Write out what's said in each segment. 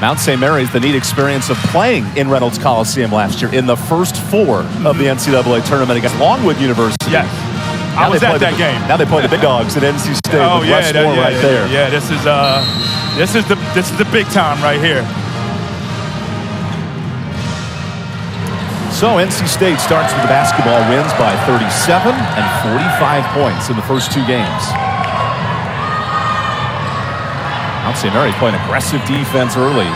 Mount St. Mary's, the neat experience of playing in Reynolds Coliseum last year in the first 4 of the NCAA tournament against Longwood University. Yes, I was at that game. Now they play the big dogs at NC State with Westmore right there. Yeah, this is the big time right here. So NC State starts with the basketball wins by 37 and 45 points in the first 2 games. Mount St. Mary's playing aggressive defense early.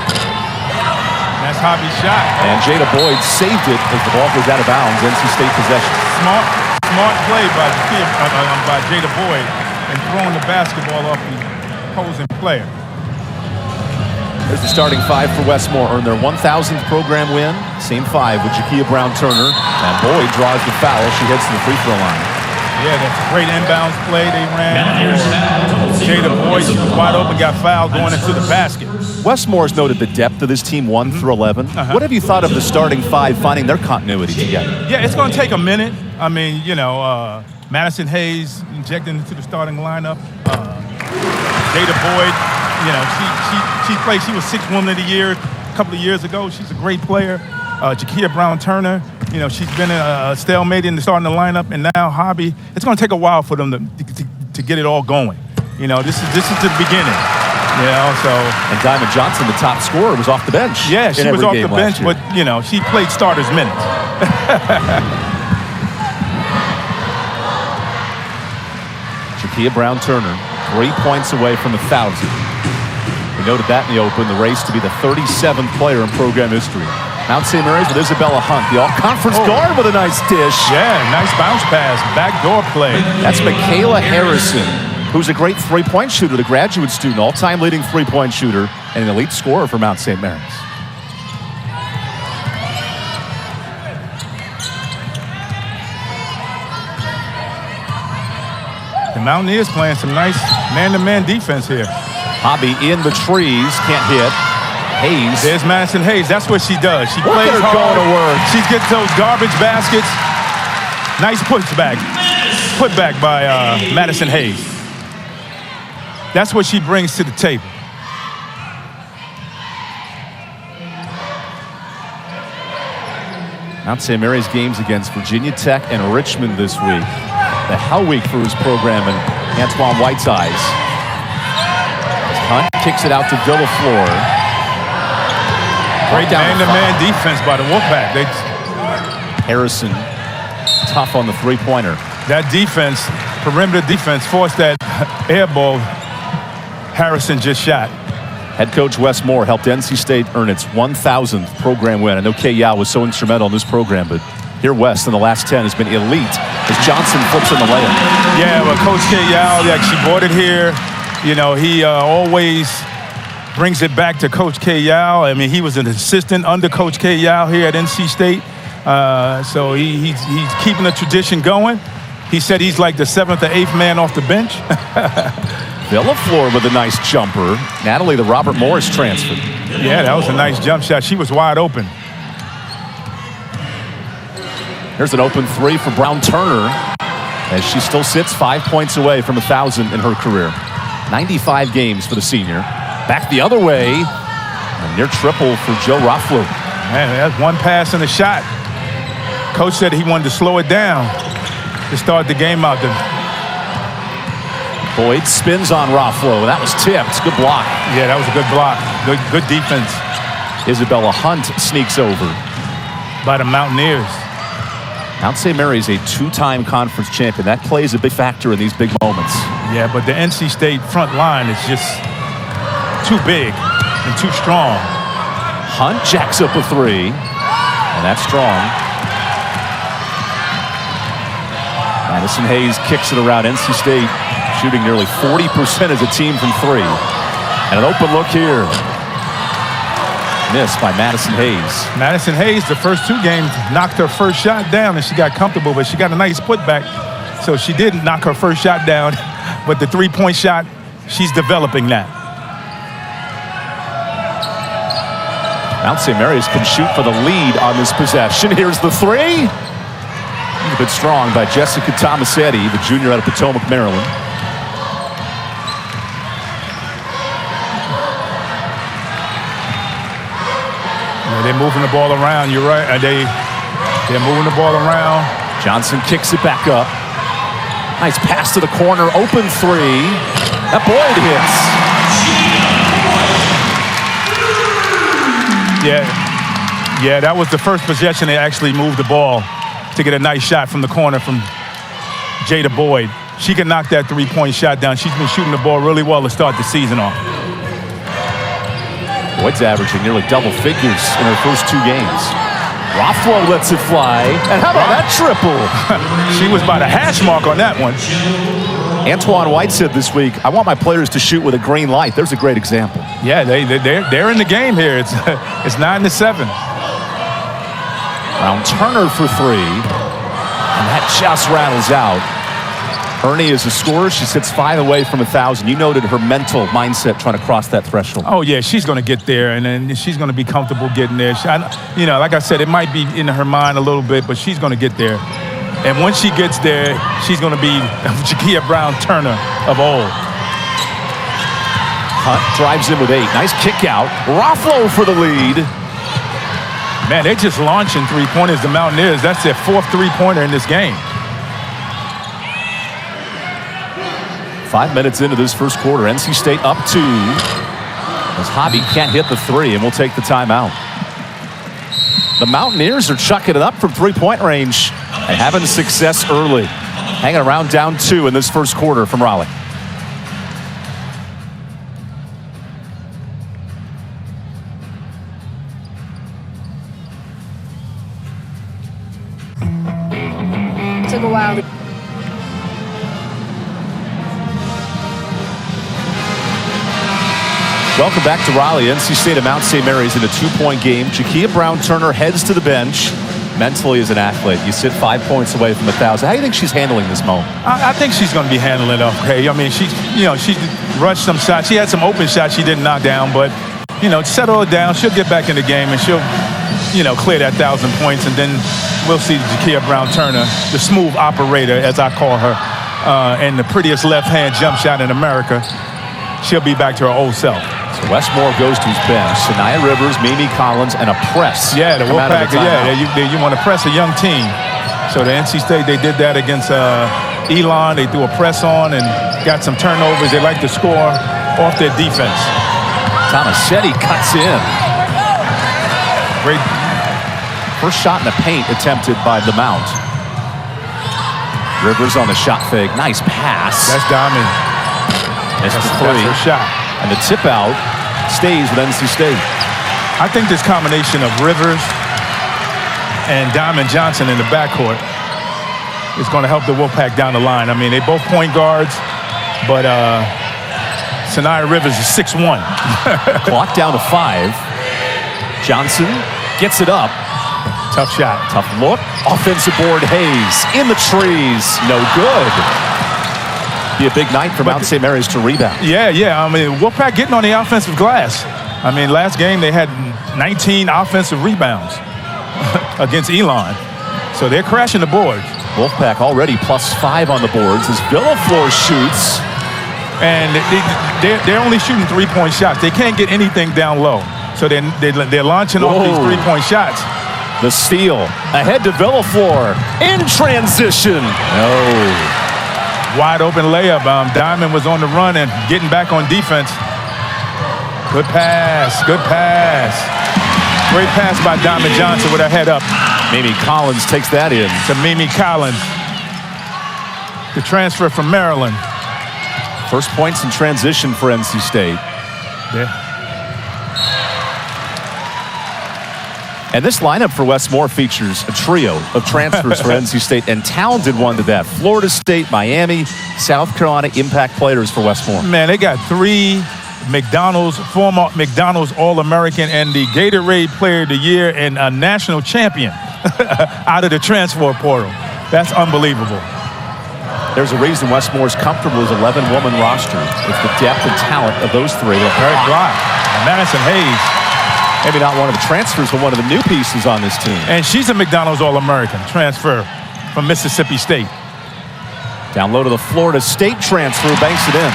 That's Hobby's shot. And Jada Boyd saved it as the ball goes out of bounds. NC State possession. Smart play by Jada Boyd and throwing the basketball off the opposing player. There's the starting 5 for Westmore. Earned their 1,000th program win. Same 5 with Jakia Brown-Turner. And Boyd draws the foul. She heads to the free throw line. Yeah, that's a great inbounds play they ran. Jada Boyd, she was wide open, got fouled going into the basket. Westmore's noted the depth of this team 1 through 11. What have you thought of the starting 5 finding their continuity together? Yeah, it's going to take a minute. I mean, you know, Madison Hayes injected into the starting lineup. Jada Boyd, you know, she played. She was 6th Woman of the Year a couple of years ago. She's a great player. Jakia Brown-Turner, you know, she's been a stalemate in the starting the lineup, and now Hobby. It's going to take a while for them to get it all going. You know, this is the beginning. You know, so. And Diamond Johnson, the top scorer, was off the bench. Yeah, she was off the bench, but you know, she played starters minutes. Jakia Brown-Turner, 3 points away from 1,000. We noted that in the open, the race to be the 37th player in program history. Mount St. Mary's with Isabella Hunt, the all-conference guard with a nice dish. Yeah, nice bounce pass, backdoor play. That's Michaela Harrison, who's a great three-point shooter, the graduate student, all-time leading three-point shooter, and an elite scorer for Mount St. Mary's. The Mountaineers playing some nice man-to-man defense here. Hobby in the trees, can't hit. Hayes. There's Madison Hayes. That's what she does. She Look plays at her hard. going to work. She gets those garbage baskets. Nice putback by Madison Hayes. That's what she brings to the table. Mount St. Mary's games against Virginia Tech and Richmond this week. The hell week for his program and Antoine White's eyes. Hunt kicks it out to Villaflor. Great man-to-man defense by the Wolfpack. Harrison, tough on the three-pointer. That defense, perimeter defense, forced that air ball Harrison just shot. Head coach Wes Moore helped NC State earn its 1,000th program win. I know Kay Yao was so instrumental in this program, but here West in the last 10 has been elite as Johnson flips in the layup. Yeah, well, Coach Kay Yao, like she brought it here. You know, he always brings it back to Coach Kay Yao. I mean, he was an assistant under Coach Kay Yao here at NC State. So he's keeping the tradition going. He said he's like the 7th or 8th man off the bench. Villaflor with a nice jumper. Natalie, the Robert Morris transfer. Yeah, that was a nice jump shot. She was wide open. Here's an open 3 for Brown-Turner as she still sits 5 points away from 1,000 in her career. 95 games for the senior. Back the other way. A near triple for Joe Raffler. Man, that's one pass and a shot. Coach said he wanted to slow it down to start the game out there. Boyd spins on Rafflo. That was tipped. Good block. Yeah, that was a good block. Good defense. Isabella Hunt sneaks over. By the Mountaineers. Mount St. Mary's a 2-time conference champion. That plays a big factor in these big moments. Yeah, but the NC State front line is just too big and too strong. Hunt jacks up a 3, and that's strong. Madison Hayes kicks it around. NC State shooting nearly 40% as a team from 3. And an open look here. Missed by Madison Hayes. Madison Hayes, the first 2 games, knocked her first shot down and she got comfortable, but she got a nice putback. So she didn't knock her first shot down, but the 3-point shot, she's developing that. Mount St. Mary's can shoot for the lead on this possession. Here's the 3. A bit strong by Jessica Tomasetti, the junior out of Potomac, Maryland. Yeah, they're moving the ball around. You're right. They're moving the ball around. Johnson kicks it back up. Nice pass to the corner. Open three. That Boyd hits. Yeah, that was the first possession they actually moved the ball to get a nice shot from the corner from Jada Boyd. She can knock that three-point shot down. She's been shooting the ball really well to start the season off. Boyd's averaging nearly double figures in her first 2 games. Rothwell lets it fly. And how about that triple? She was by the hash mark on that one. Antoine White said this week, I want my players to shoot with a green light. There's a great example. Yeah, they're in the game here. It's 9-7. Brown Turner for 3. And that just rattles out. Ernie is a scorer. She sits 5 away from 1,000. You noted her mental mindset trying to cross that threshold. Oh, yeah, she's going to get there, and then she's going to be comfortable getting there. Like I said, it might be in her mind a little bit, but she's going to get there. And once she gets there, she's going to be Jakia Brown Turner of old. Hunt drives in with 8. Nice kick out. Rothwell for the lead. Man, they're just launching three-pointers, the Mountaineers. That's their 4th three-pointer in this game. 5 minutes into this first quarter, NC State up 2. As Hobby can't hit the 3, and we'll take the timeout. The Mountaineers are chucking it up from three-point range and having success early. Hanging around down 2 in this first quarter from Raleigh. Took a while to Welcome back to Raleigh. NC State and Mount St. Mary's in a 2-point game. Jakia Brown Turner heads to the bench. Mentally as an athlete, you sit 5 points away from 1,000. How do you think she's handling this moment? I think she's going to be handling it okay. I mean, she rushed some shots. She had some open shots she didn't knock down, but, settle it down. She'll get back in the game, and she'll, clear that 1,000 points, and then we'll see Jakia Brown Turner, the smooth operator, as I call her, and the prettiest left-hand jump shot in America. She'll be back to her old self. So Westmore goes to his bench. Sanaya Rivers, Mimi Collins, and a press. Yeah, the Wolfpack. You want to press a young team. So the NC State, they did that against Elon. They threw a press on and got some turnovers. They like to score off their defense. Tomasetti cuts in. Great. First shot in the paint attempted by the Mount. Rivers on the shot fake. Nice pass. That's Diamond. Missed the 3. That's her shot. And the tip out stays with NC State. I think this combination of Rivers and Diamond Johnson in the backcourt is going to help the Wolfpack down the line. I mean, they both point guards, but Sanaya Rivers is 6'1". Clock down to 5. Johnson gets it up. Tough shot. Tough look. Offensive board, Hayes in the trees. No good. Be a big night for Mount St. Mary's to rebound. Yeah. I mean, Wolfpack getting on the offensive glass. I mean, last game they had 19 offensive rebounds against Elon. So they're crashing the boards. Wolfpack already +5 on the boards as Villaflor shoots. And they're only shooting three-point shots. They can't get anything down low. So they're launching off these three-point shots. The steal. Ahead to Villaflor. In transition. No. Wide open layup. Diamond was on the run and getting back on defense. Good pass. Great pass by Diamond Johnson with her head up. Mimi Collins takes that in. To Mimi Collins. The transfer from Maryland. First points in transition for NC State. Yeah. And this lineup for Westmore features a trio of transfers for NC State, and talented one to that. Florida State, Miami, South Carolina impact players for Westmore. Man, they got 3 former McDonald's All-American and the Gatorade Player of the Year and a national champion out of the transfer portal. That's unbelievable. There's a reason Westmore's comfortable as 11-woman roster. It's the depth and talent of those 3. Eric Block, Madison Hayes. Maybe not one of the transfers, but one of the new pieces on this team. And she's a McDonald's All-American transfer from Mississippi State. Down low to the Florida State transfer, banks it in.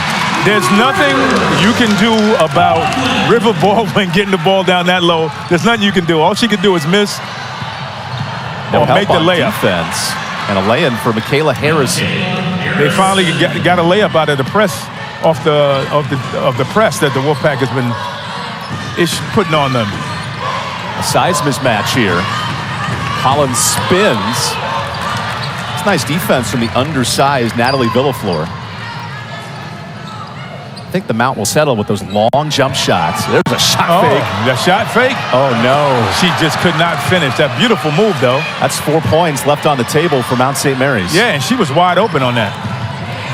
There's nothing you can do about River Baldwin getting the ball down that low. There's nothing you can do. All she can do is miss No or help make the on layup. defense. And a lay-in for Michaela Harrison. They finally got a layup out of the press, off the press that the Wolfpack has been putting on them. A size mismatch here. Collins spins. It's nice defense from the undersized Natalie Villaflor. I think the Mount will settle with those long jump shots. There's a shot fake. The shot fake? Oh, no. She just could not finish. That beautiful move, though. That's 4 points left on the table for Mount St. Mary's. Yeah, and she was wide open on that.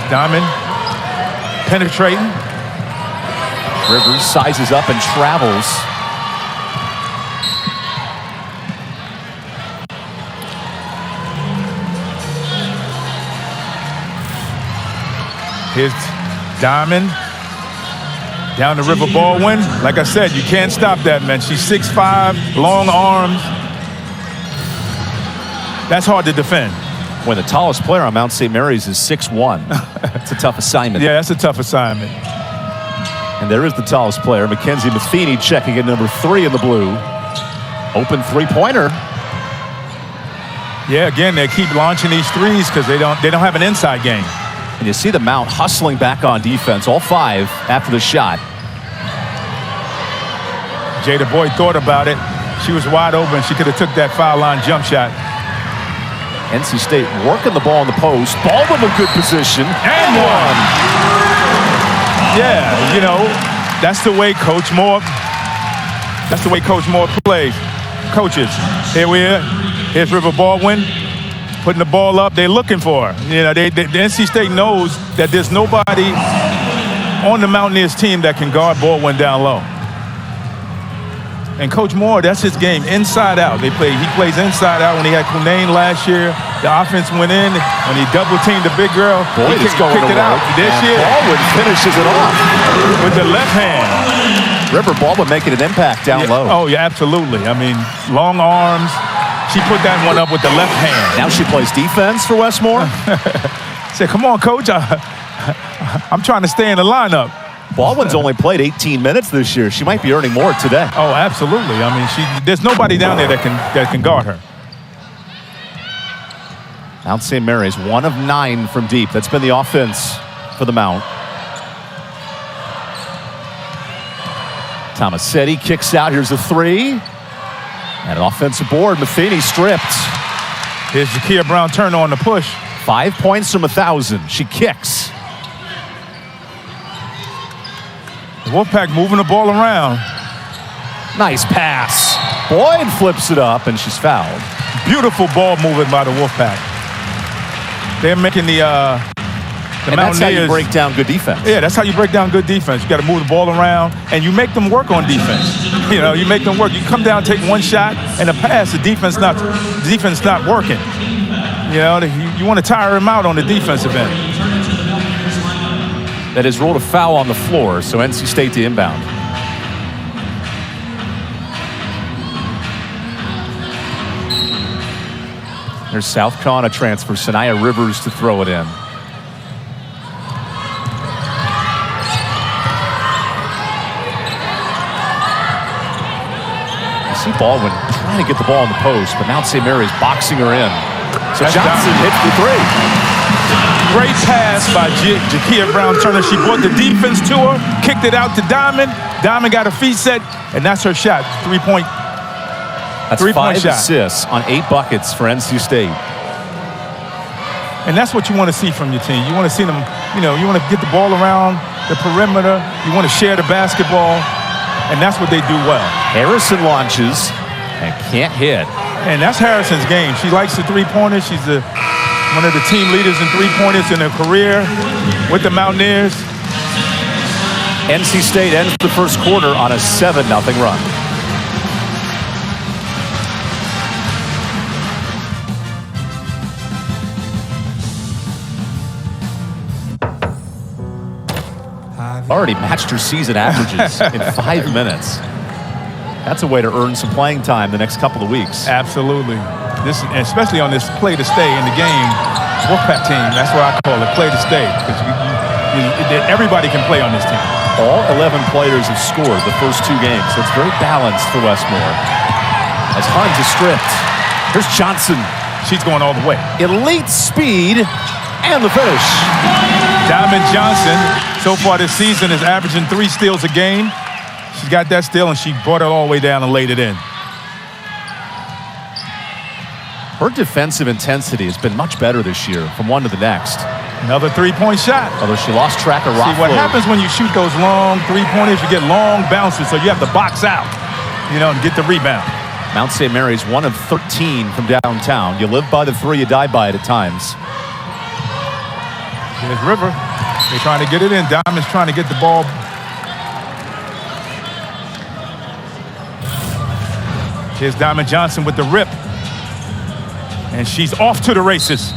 Diamond penetrating. Rivers sizes up and travels. Here's Diamond. Down to River Baldwin. Like I said, you can't stop that, man. She's 6'5", long arms. That's hard to defend. When the tallest player on Mount St. Mary's is 6'1". It's a tough assignment. Yeah, that's a tough assignment. And there is the tallest player, Mackenzie Matheny, checking at number 3 in the blue. Open three-pointer. Yeah, again, they keep launching these threes because they don't have an inside game. And you see the Mount hustling back on defense, all 5 after the shot. Jada Boyd thought about it. She was wide open. She could have took that foul line jump shot. NC State working the ball in the post. Baldwin in good position. And one. Yeah, you know, that's the way Coach Moore plays. Coaches. Here we are. Here's River Baldwin. Putting the ball up, they're looking for her. You know, the NC State knows that there's nobody on the Mountaineers team that can guard Baldwin down low. And Coach Moore, that's his game, inside out. He plays inside out. When he had Kunane last year, the offense went in. When he double-teamed the big girl, Boyd he is going kicked to it out. This year, Baldwin finishes it off with the left hand. River Baldwin making an impact down low. Oh, yeah, absolutely. I mean, long arms. She put that one up with the left hand. Now she plays defense for Westmore. Said, come on, Coach. I'm trying to stay in the lineup. Baldwin's only played 18 minutes this year. She might be earning more today. Oh, absolutely. I mean, there's nobody down there that can guard her. Mount St. Mary's 1 of 9 from deep. That's been the offense for the Mount. Tomasetti kicks out. Here's a 3. And an offensive board. Matheny stripped. Here's Jakia Brown-Turner on the push. 5 points from 1,000. She kicks. The Wolfpack moving the ball around. Nice pass. Boyd flips it up, and she's fouled. Beautiful ball movement by the Wolfpack. They're making the and that's how you break down good defense. Yeah, that's how you break down good defense. You got to move the ball around, and you make them work on defense. You know, you make them work. You come down, take one shot, and a pass. The defense not working. You know, you want to tire him out on the defensive end. That has rolled a foul on the floor, so NC State to inbound. There's South Carolina transfer Sanaya Rivers to throw it in. You see Baldwin trying to get the ball in the post, but Mount St. Mary's boxing her in. So Johnson hits the 3. Great pass by Jakia Brown-Turner. She brought the defense to her, kicked it out to Diamond. Diamond got her feet set, and that's her shot. 3-point. That's 5 assists on 8 buckets for NC State. And that's what you want to see from your team. You want to see them, you know, you want to get the ball around the perimeter. You want to share the basketball, and that's what they do well. Harrison launches and can't hit. And that's Harrison's game. She likes the three-pointers. She's one of the team leaders in three-pointers in her career with the Mountaineers. NC State ends the first quarter on a 7-0 run. Already matched her season averages in 5 minutes. That's a way to earn some playing time the next couple of weeks. Absolutely. Especially on this play to stay in the game Wolfpack team. That's what I call it, play to stay. Because everybody can play on this team. All 11 players have scored the first 2 games, so it's very balanced for Westmore. As Hunt is stripped. Here's Johnson. She's going all the way. Elite speed and the finish. Diamond Johnson, so far this season, is averaging 3 steals a game. She's got that steal, and she brought it all the way down and laid it in. Her defensive intensity has been much better this year from one to the next. Another 3-point shot. Although she lost track of rock See, what flow. happens when you shoot those long 3-pointers, you get long bounces, so you have to box out, and get the rebound. Mount St. Mary's 1 of 13 from downtown. You live by the 3, you die by it at times. Here's River. They're trying to get it in. Diamond's trying to get the ball. Here's Diamond Johnson with the rip. And she's off to the races.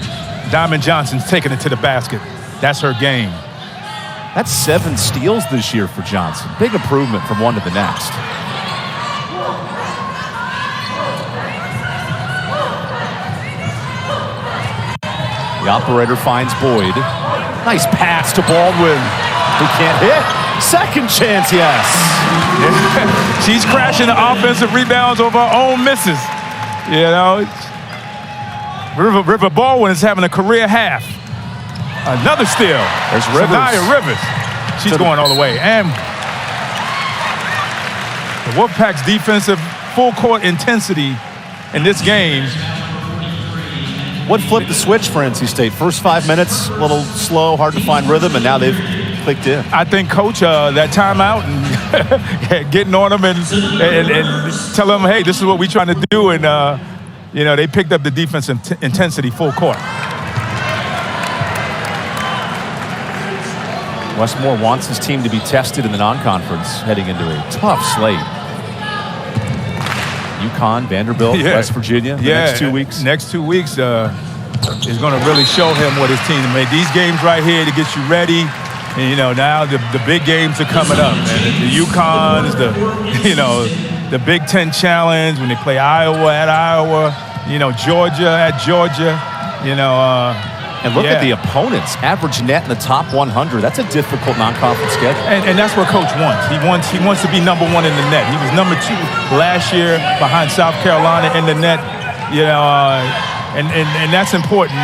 Diamond Johnson's taking it to the basket. That's her game. That's 7 steals this year for Johnson. Big improvement from one to the next. The operator finds Boyd. Nice pass to Baldwin, who can't hit. Second chance, yes. She's crashing the offensive rebounds over her own misses. River Baldwin is having a career half. Another steal. There's Rivers. Sanaya Rivers. She's going all the way. And the Wolfpack's defensive full court intensity in this game. What flipped the switch for NC State? First 5 minutes, a little slow, hard to find rhythm, and now they've clicked in. I think Coach, that timeout and getting on them and telling them, hey, this is what we're trying to do. And, they picked up the defensive intensity full court. Westmore wants his team to be tested in the non-conference heading into a tough slate. UConn, Vanderbilt, West Virginia, the next 2 weeks. Next 2 weeks is going to really show him what his team made. These games right here to get you ready. And, now the big games are coming up. And the UConns, the Big Ten Challenge, when they play Iowa at Iowa, Georgia at Georgia, And look at the opponents. Average net in the top 100. That's a difficult non-conference schedule. And that's what Coach wants. He wants to be number 1 in the net. He was number 2 last year behind South Carolina in the net. And that's important.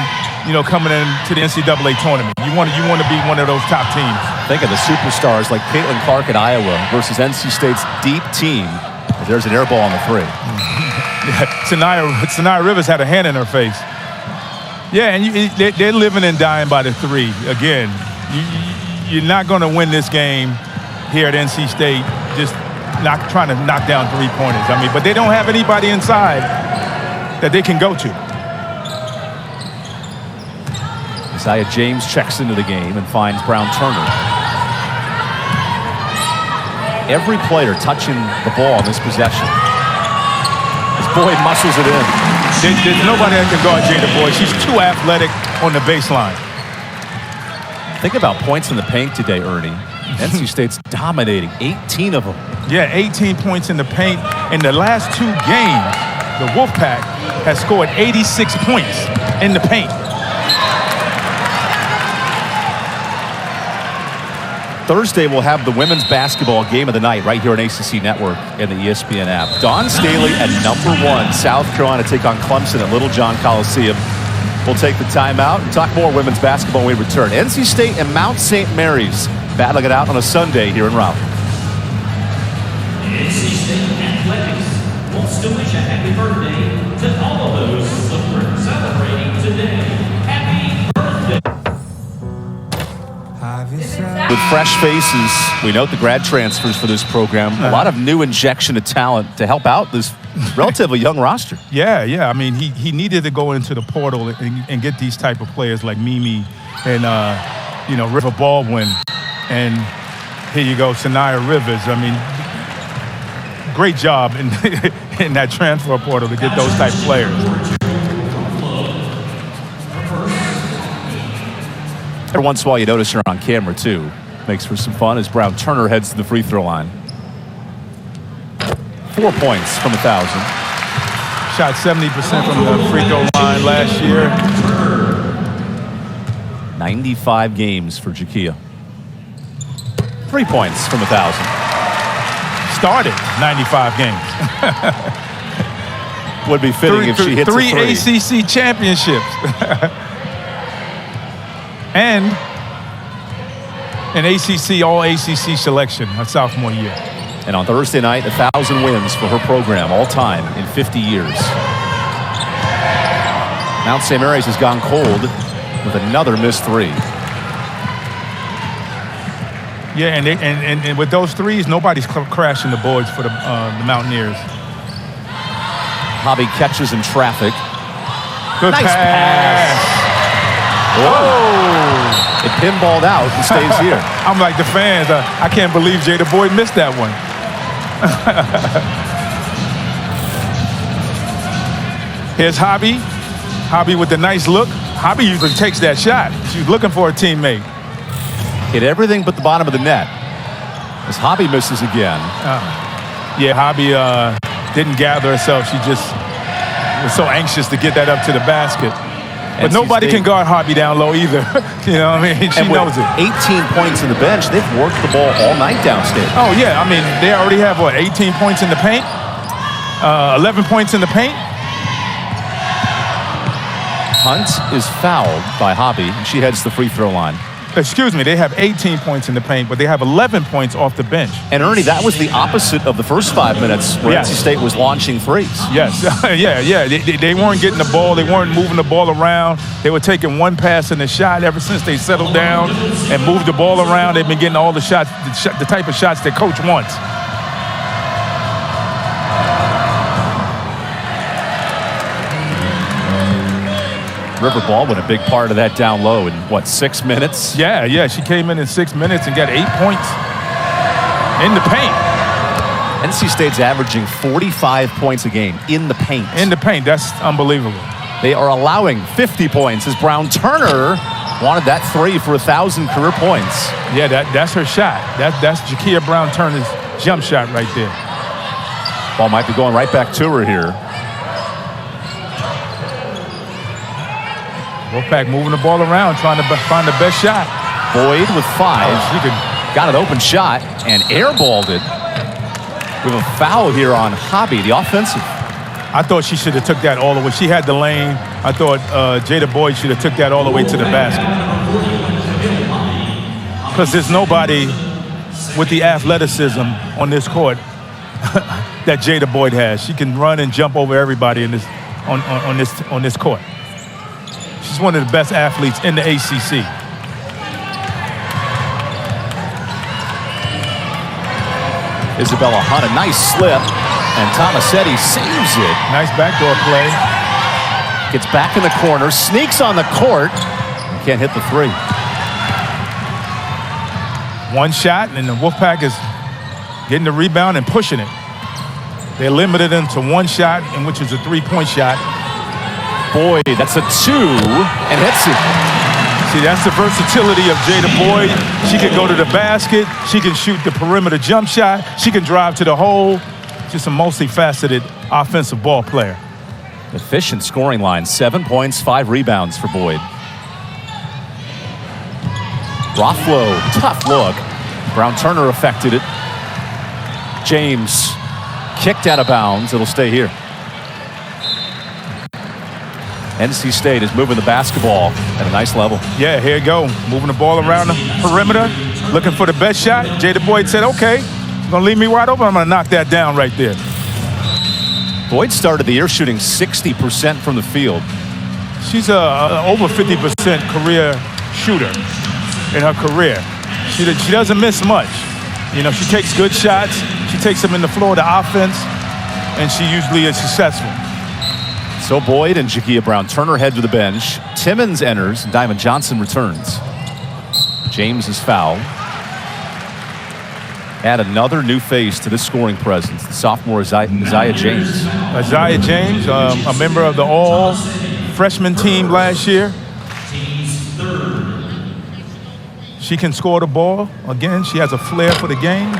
Coming into the NCAA tournament, you want to be one of those top teams. Think of the superstars like Caitlin Clark at Iowa versus NC State's deep team. There's an air ball on the 3. Sanaya Rivers had a hand in her face. Yeah, and they're living and dying by the 3. Again, you're not going to win this game here at NC State just trying to knock down 3-pointers. But they don't have anybody inside that they can go to. Aziaha James checks into the game and finds Brown Turner. Every player touching the ball in this possession. As Boyd muscles it in. There's nobody that can guard Jada Boyd. She's too athletic on the baseline. Think about points in the paint today, Ernie. NC State's dominating, 18 of them. Yeah, 18 points in the paint. In the last 2 games, the Wolfpack has scored 86 points in the paint. Thursday, we'll have the women's basketball game of the night right here on ACC Network and the ESPN app. Dawn Staley at number 1. South Carolina take on Clemson at Little John Coliseum. We'll take the timeout and talk more women's basketball when we return. NC State and Mount St. Mary's battling it out on a Sunday here in Raleigh. NC State Athletics wants to wish a happy birthday to all of those celebrating today. Happy birthday. With fresh faces, we note the grad transfers for this program. A lot of new injection of talent to help out this relatively young roster. Yeah. He needed to go into the portal and get these type of players like Mimi and, River Baldwin. And here you go, Sanaya Rivers. Great job in that transfer portal to get those type of players. Every once in a while, you notice her on camera, too. Makes for some fun as Brown Turner heads to the free throw line. 4 points from 1,000. Shot 70% from the free throw line last year. 95 games for Jakia. 3 points from 1,000. Started 95 games. Would be fitting if she hits a 3 three. ACC championships. And an ACC, all ACC selection her sophomore year. And on Thursday night, 1,000 wins for her program, all time in 50 years. Mount St. Mary's has gone cold with another missed three. Yeah, and with those threes, nobody's crashing the boards for the Mountaineers. Hobby catches in traffic. Good Nice pass. Oh! It pinballed out and stays here. I'm like the fans. I can't believe Jada Boyd missed that one. Here's Hobby. Hobby with the nice look. Hobby usually takes that shot. She's looking for a teammate. Hit everything but the bottom of the net. As Hobby misses again. Yeah, Hobby didn't gather herself. She just was so anxious to get that up to the basket. But nobody can guard Hobby down low either. You know what I mean? She knows it. 18 points in the bench. They've worked the ball all night downstairs. Oh, yeah. I mean, they already have, 18 points in the paint? 11 points in the paint? Hunt is fouled by Hobby, and she heads to the free throw line. Excuse me, they have 18 points in the paint, but they have 11 points off the bench. And Ernie, that was the opposite of the first 5 minutes where NC State was launching threes. Yes, yeah. They weren't getting the ball. They weren't moving the ball around. They were taking one pass and a shot ever since they settled down and moved the ball around. They've been getting all the shots, the type of shots that coach wants. River Baldwin, a big part of that down low in, 6 minutes? Yeah. She came in 6 minutes and got 8 points in the paint. NC State's averaging 45 points a game in the paint. In the paint, that's unbelievable. They are allowing 50 points as Brown Turner wanted that three for 1,000 career points. Yeah, that's her shot. That's Jakia Brown Turner's jump shot right there. Ball might be going right back to her here. Wolfpack moving the ball around, trying to find the best shot. Boyd with 5. She got an open shot and airballed it. We have a foul here on Hobby, the offensive. I thought she should have took that all the way. She had the lane. I thought Jada Boyd should have took that all the way to the basket. Because there's nobody with the athleticism on this court that Jada Boyd has. She can run and jump over everybody in this on this court. She's one of the best athletes in the ACC. Isabella Hunt, a nice slip, and Tomasetti saves it. Nice backdoor play. Gets back in the corner, sneaks on the court, can't hit the three. One shot, and the Wolfpack is getting the rebound and pushing it. They limited him to one shot, and which is a three-point shot. Boyd, that's a 2, and hits it. See, that's the versatility of Jada Boyd. She can go to the basket. She can shoot the perimeter jump shot. She can drive to the hole. Just a multifaceted offensive ball player. Efficient scoring line, 7 points, 5 rebounds for Boyd. Rothflow, tough look. Brown Turner affected it. James kicked out of bounds. It'll stay here. NC State is moving the basketball at a nice level. Yeah, here you go. Moving the ball around the perimeter, looking for the best shot. Jada Boyd said, okay, you're going to leave me wide open. I'm going to knock that down right there. Boyd started the year shooting 60% from the field. She's over 50% career shooter in her career. She doesn't miss much. You know, she takes good shots. She takes them in the floor of the offense, and she usually is successful. So Boyd and Jakia Brown Turner head to the bench. Timmons enters, and Diamond Johnson returns. James is fouled. Add another new face to this scoring presence, the sophomore Aziaha James. Aziaha James, a member of the all-freshman team last year. She can score the ball. Again, she has a flair for the game.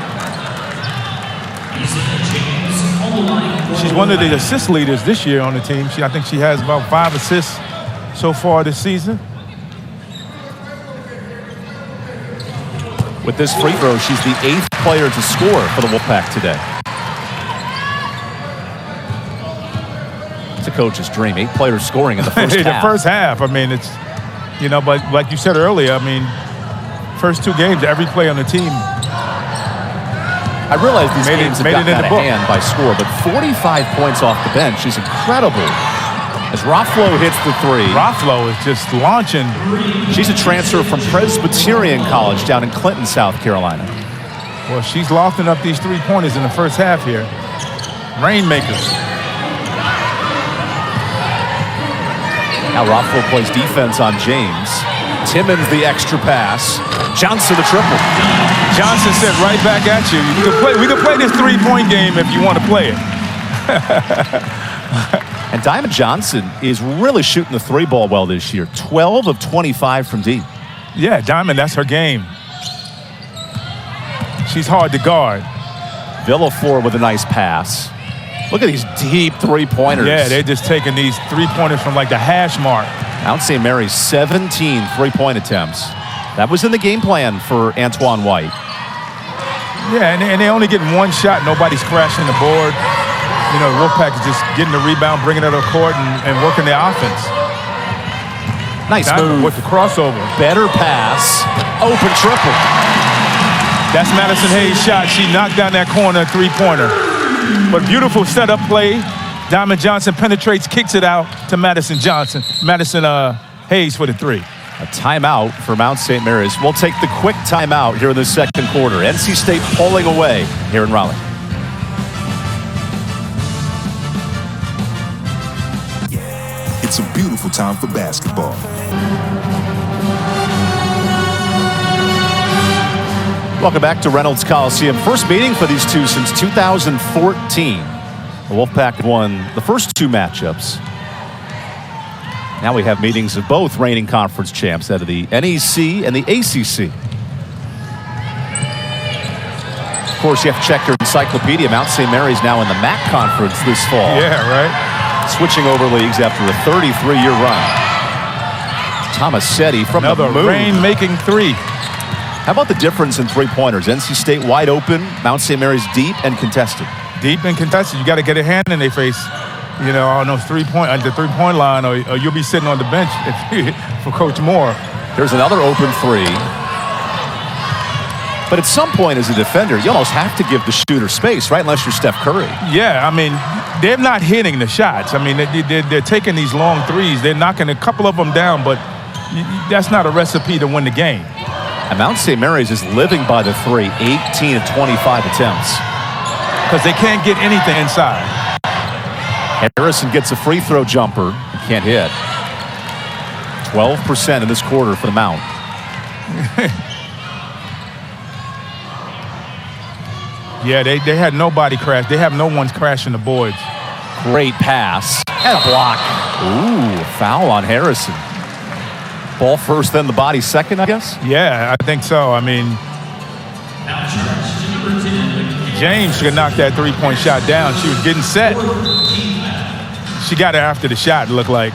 She's one of the assist leaders this year on the team. I think she has about 5 assists so far this season. With this free throw, she's the 8th player to score for the Wolfpack today. It's a coach's dream. 8 players scoring in the first half. The first half. I mean, it's, you know, but like you said earlier, I mean, first 2 games, every player on the team. I realize these games have gotten out of hand by score, but 45 points off the bench is incredible. As Rothflow hits the 3. Rothflow is just launching. She's a transfer from Presbyterian College down in Clinton, South Carolina. Well, she's lofting up these 3-pointers in the first half here. Rainmakers. Now Rothflow plays defense on James. Timmons the extra pass. Johnson the triple. Johnson said right back at you. We can play this 3-point game if you want to play it. And Diamond Johnson is really shooting the 3-ball well this year. 12 of 25 from deep. Yeah, Diamond, that's her game. She's hard to guard. Villaflor with a nice pass. Look at these deep 3-pointers. Yeah, they're just taking these 3-pointers from like the hash mark. Mount St. Mary's 17 3-point attempts. That was in the game plan for Antoine White. Yeah, and they only getting 1 shot. Nobody's crashing the board. You know, Wolfpack is just getting the rebound, bringing it to the court, and working the offense. Nice move. With the crossover. Better pass. Open triple. That's Madison Hayes' shot. She knocked down that corner 3-pointer. But beautiful setup play. Diamond Johnson penetrates, kicks it out to Madison Hayes for the 3. A timeout for Mount St. Mary's. We'll take the quick timeout here in the second quarter. NC State pulling away here in Raleigh. It's a beautiful time for basketball. Welcome back to Reynolds Coliseum. First meeting for these two since 2014. The Wolfpack won the first 2 matchups. Now we have meetings of both reigning conference champs out of the NEC and the ACC. Of course, you have to check your encyclopedia. Mount St. Mary's now in the MAC conference this fall. Yeah, right. Switching over leagues after a 33-year run. Tomasetti from another the move. rain-making 3. How about the difference in 3-pointers? NC State wide open, Mount St. Mary's deep and contested. Deep and contested. You got to get a hand in their face, you know, on those 3-point at the 3-point line, or you'll be sitting on the bench for Coach Moore. There's another open 3. But at some point as a defender, you almost have to give the shooter space, right? Unless you're Steph Curry. Yeah, I mean, they're not hitting the shots. I mean, they're taking these long 3s. They're knocking a couple of them down, but that's not a recipe to win the game. And Mount St. Mary's is living by the 3, 18 of 25 attempts. Because they can't get anything inside. Harrison gets a free throw jumper. Can't hit. 12% in this quarter for the Mount. Yeah, they had nobody crash. They have no one crashing the boards. Great pass. And a block. Ooh, foul on Harrison. Ball first, then the body second, I guess? Yeah, I think so. I mean, James should have knocked that 3-point shot down. She was getting set. She got it after the shot, it looked like.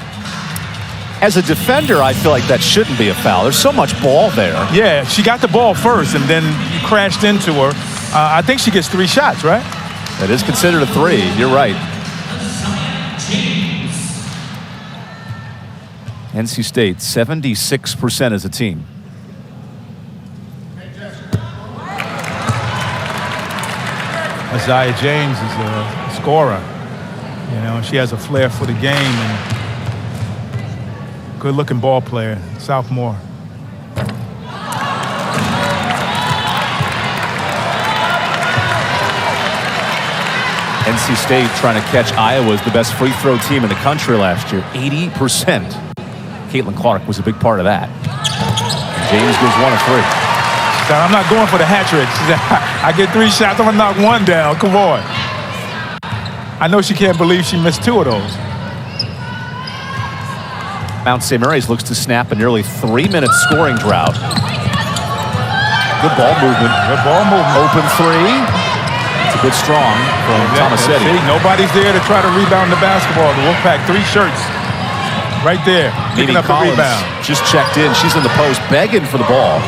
As a defender, I feel like that shouldn't be a foul. There's so much ball there. Yeah, she got the ball first, and then you crashed into her. I think she gets 3 shots, right? That is considered a 3. You're right. NC State, 76% as a team. Aziaha James is a scorer. You know, she has a flair for the game and good-looking ball player, sophomore. NC State trying to catch Iowa as the best free throw team in the country last year. 80%. Caitlin Clark was a big part of that. James goes 1 of 3. She said, I'm not going for the hat trick. She said, I get 3 shots, I'm gonna knock 1 down. Come on. I know she can't believe she missed 2 of those. Mount St. Mary's looks to snap a nearly 3-minute scoring drought. Good ball movement. Good ball movement. Open 3. It's a bit strong from Tomasetti. See, nobody's there to try to rebound the basketball. The Wolfpack 3 shirts right there, picking up the rebound. Just checked in. She's in the post, begging for the ball.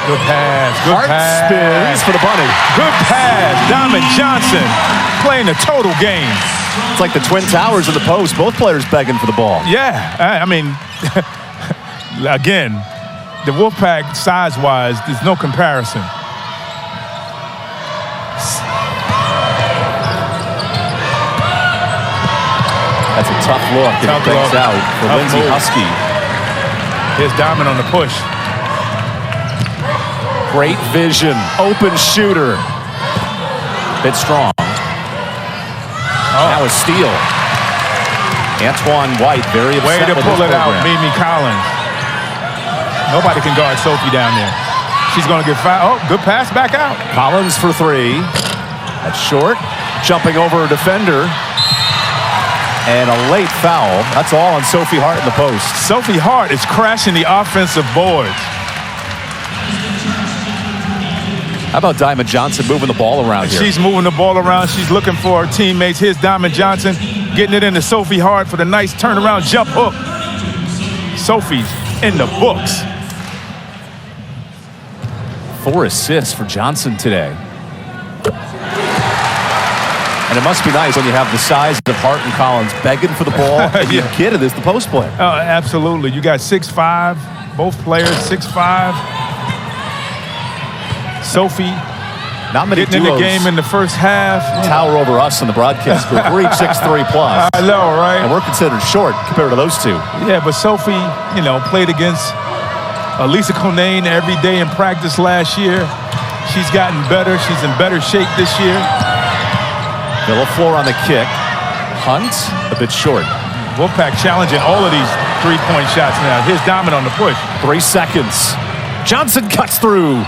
Good pass. Good Hart pass. spins for the bunny. Good pass. Diamond Johnson playing the total game. It's like the Twin Towers in the post. Both players begging for the ball. Yeah, I mean, again, the Wolfpack size-wise, there's no comparison. That's a tough look. And it breaks out for Lindsey Husky. Here's Diamond on the push. Great vision. Open shooter. Bit strong. Now a steal. Antoine White, very upset Way to with pull his it out, program. Mimi Collins. Nobody can guard Sophie down there. She's going to get fouled. Oh, good pass back out. Collins for three. That's short. Jumping over a defender. And a late foul. That's all on Sophie Hart in the post. Sophie Hart is crashing the offensive boards. How about Diamond Johnson moving the ball around here? She's moving the ball around. She's looking for her teammates. Here's Diamond Johnson getting it into Sophie Hart for the nice turnaround jump hook. Sophie's in the books. 4 assists for Johnson today. And it must be nice when you have the size of Hart and Collins begging for the ball, and you get it as the post player. Oh, absolutely. You got 6'5", both players 6'5". Sophie Not many getting in the game in the first half. tower over us in the broadcast group. We're each 6'3" plus. I know, right? And we're considered short compared to those two. Yeah, but Sophie, played against Lisa Conane every day in practice last year. She's gotten better. She's in better shape this year. Villaflor on the kick. Hunt, a bit short. Wolfpack challenging all of these three-point shots now. Here's Diamond on the push. 3 seconds. Johnson cuts through.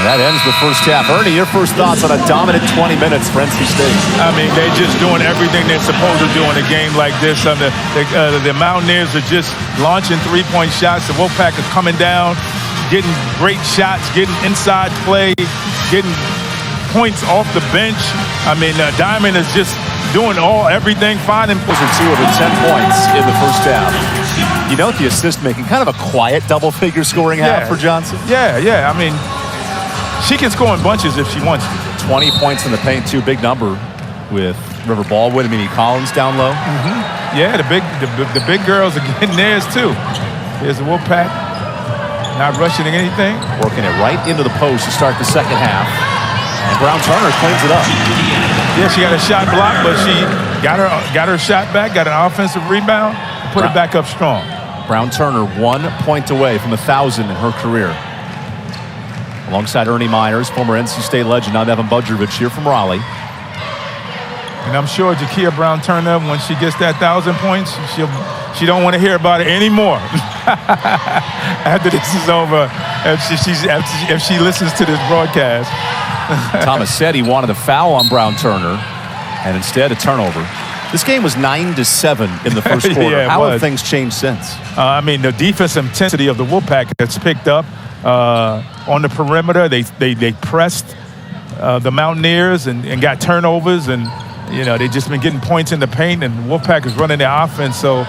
And that ends the first half. Ernie, your first thoughts on a dominant 20 minutes for NC State? I mean, they're just doing everything they're supposed to do in a game like this. The Mountaineers are just launching three-point shots. The Wolfpack is coming down, getting great shots, getting inside play, getting points off the bench. I mean, Diamond is just doing everything fine. Those are 2 over 10 points in the first half. You note the assist making, kind of a quiet double-figure scoring half for Johnson. Yeah. I mean, she can score in bunches if she wants to. 20 points in the paint, too. Big number with River Baldwin and Mimi Collins down low. Yeah, the big girls are getting theirs, too. Here's the Wolfpack. Not rushing anything. Working it right into the post to start the second half. And Brown Turner cleans it up. Yeah, she got a shot blocked, but she got her shot back, got an offensive rebound, put it back up strong. Brown Turner 1 point away from 1,000 in her career. Alongside Ernie Myers, former NC State legend, now Evan Budrovich here from Raleigh. And I'm sure Jakia Brown Turner, when she gets that 1,000 points, she don't want to hear about it anymore. After this is over, if she listens to this broadcast. Thomas said he wanted a foul on Brown Turner, and instead a turnover. This game was 9-7 in the first quarter. Yeah, How have things changed since? I mean, the defensive intensity of the Wolfpack has picked up on the perimeter. They pressed the Mountaineers and got turnovers, and they just been getting points in the paint, and Wolfpack is running their offense. So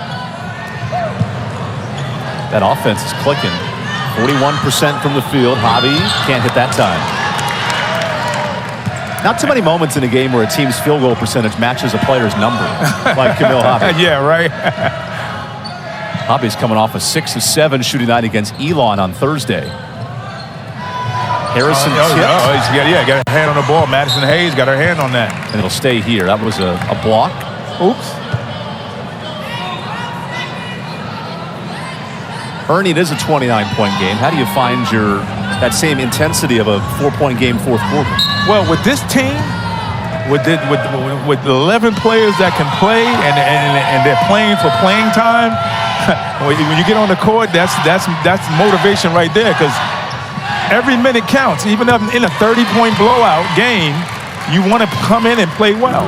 that offense is clicking. 41% from the field. Hobby can't hit that time. Not too many moments in a game where a team's field goal percentage matches a player's number, like Camille Hobby. Yeah, right. Hobby's coming off a 6 of 7 shooting night against Elon on Thursday. Harrison tipped. Got a hand on the ball. Madison Hayes got her hand on that. And it'll stay here. That was a block. Oops. Ernie, it is a 29-point game. How do you find that same intensity of a 4-point game fourth quarter? Well, with this team, with 11 players that can play and they're playing for playing time, when you get on the court, that's motivation right there, because every minute counts. Even in a 30-point blowout game, you want to come in and play well.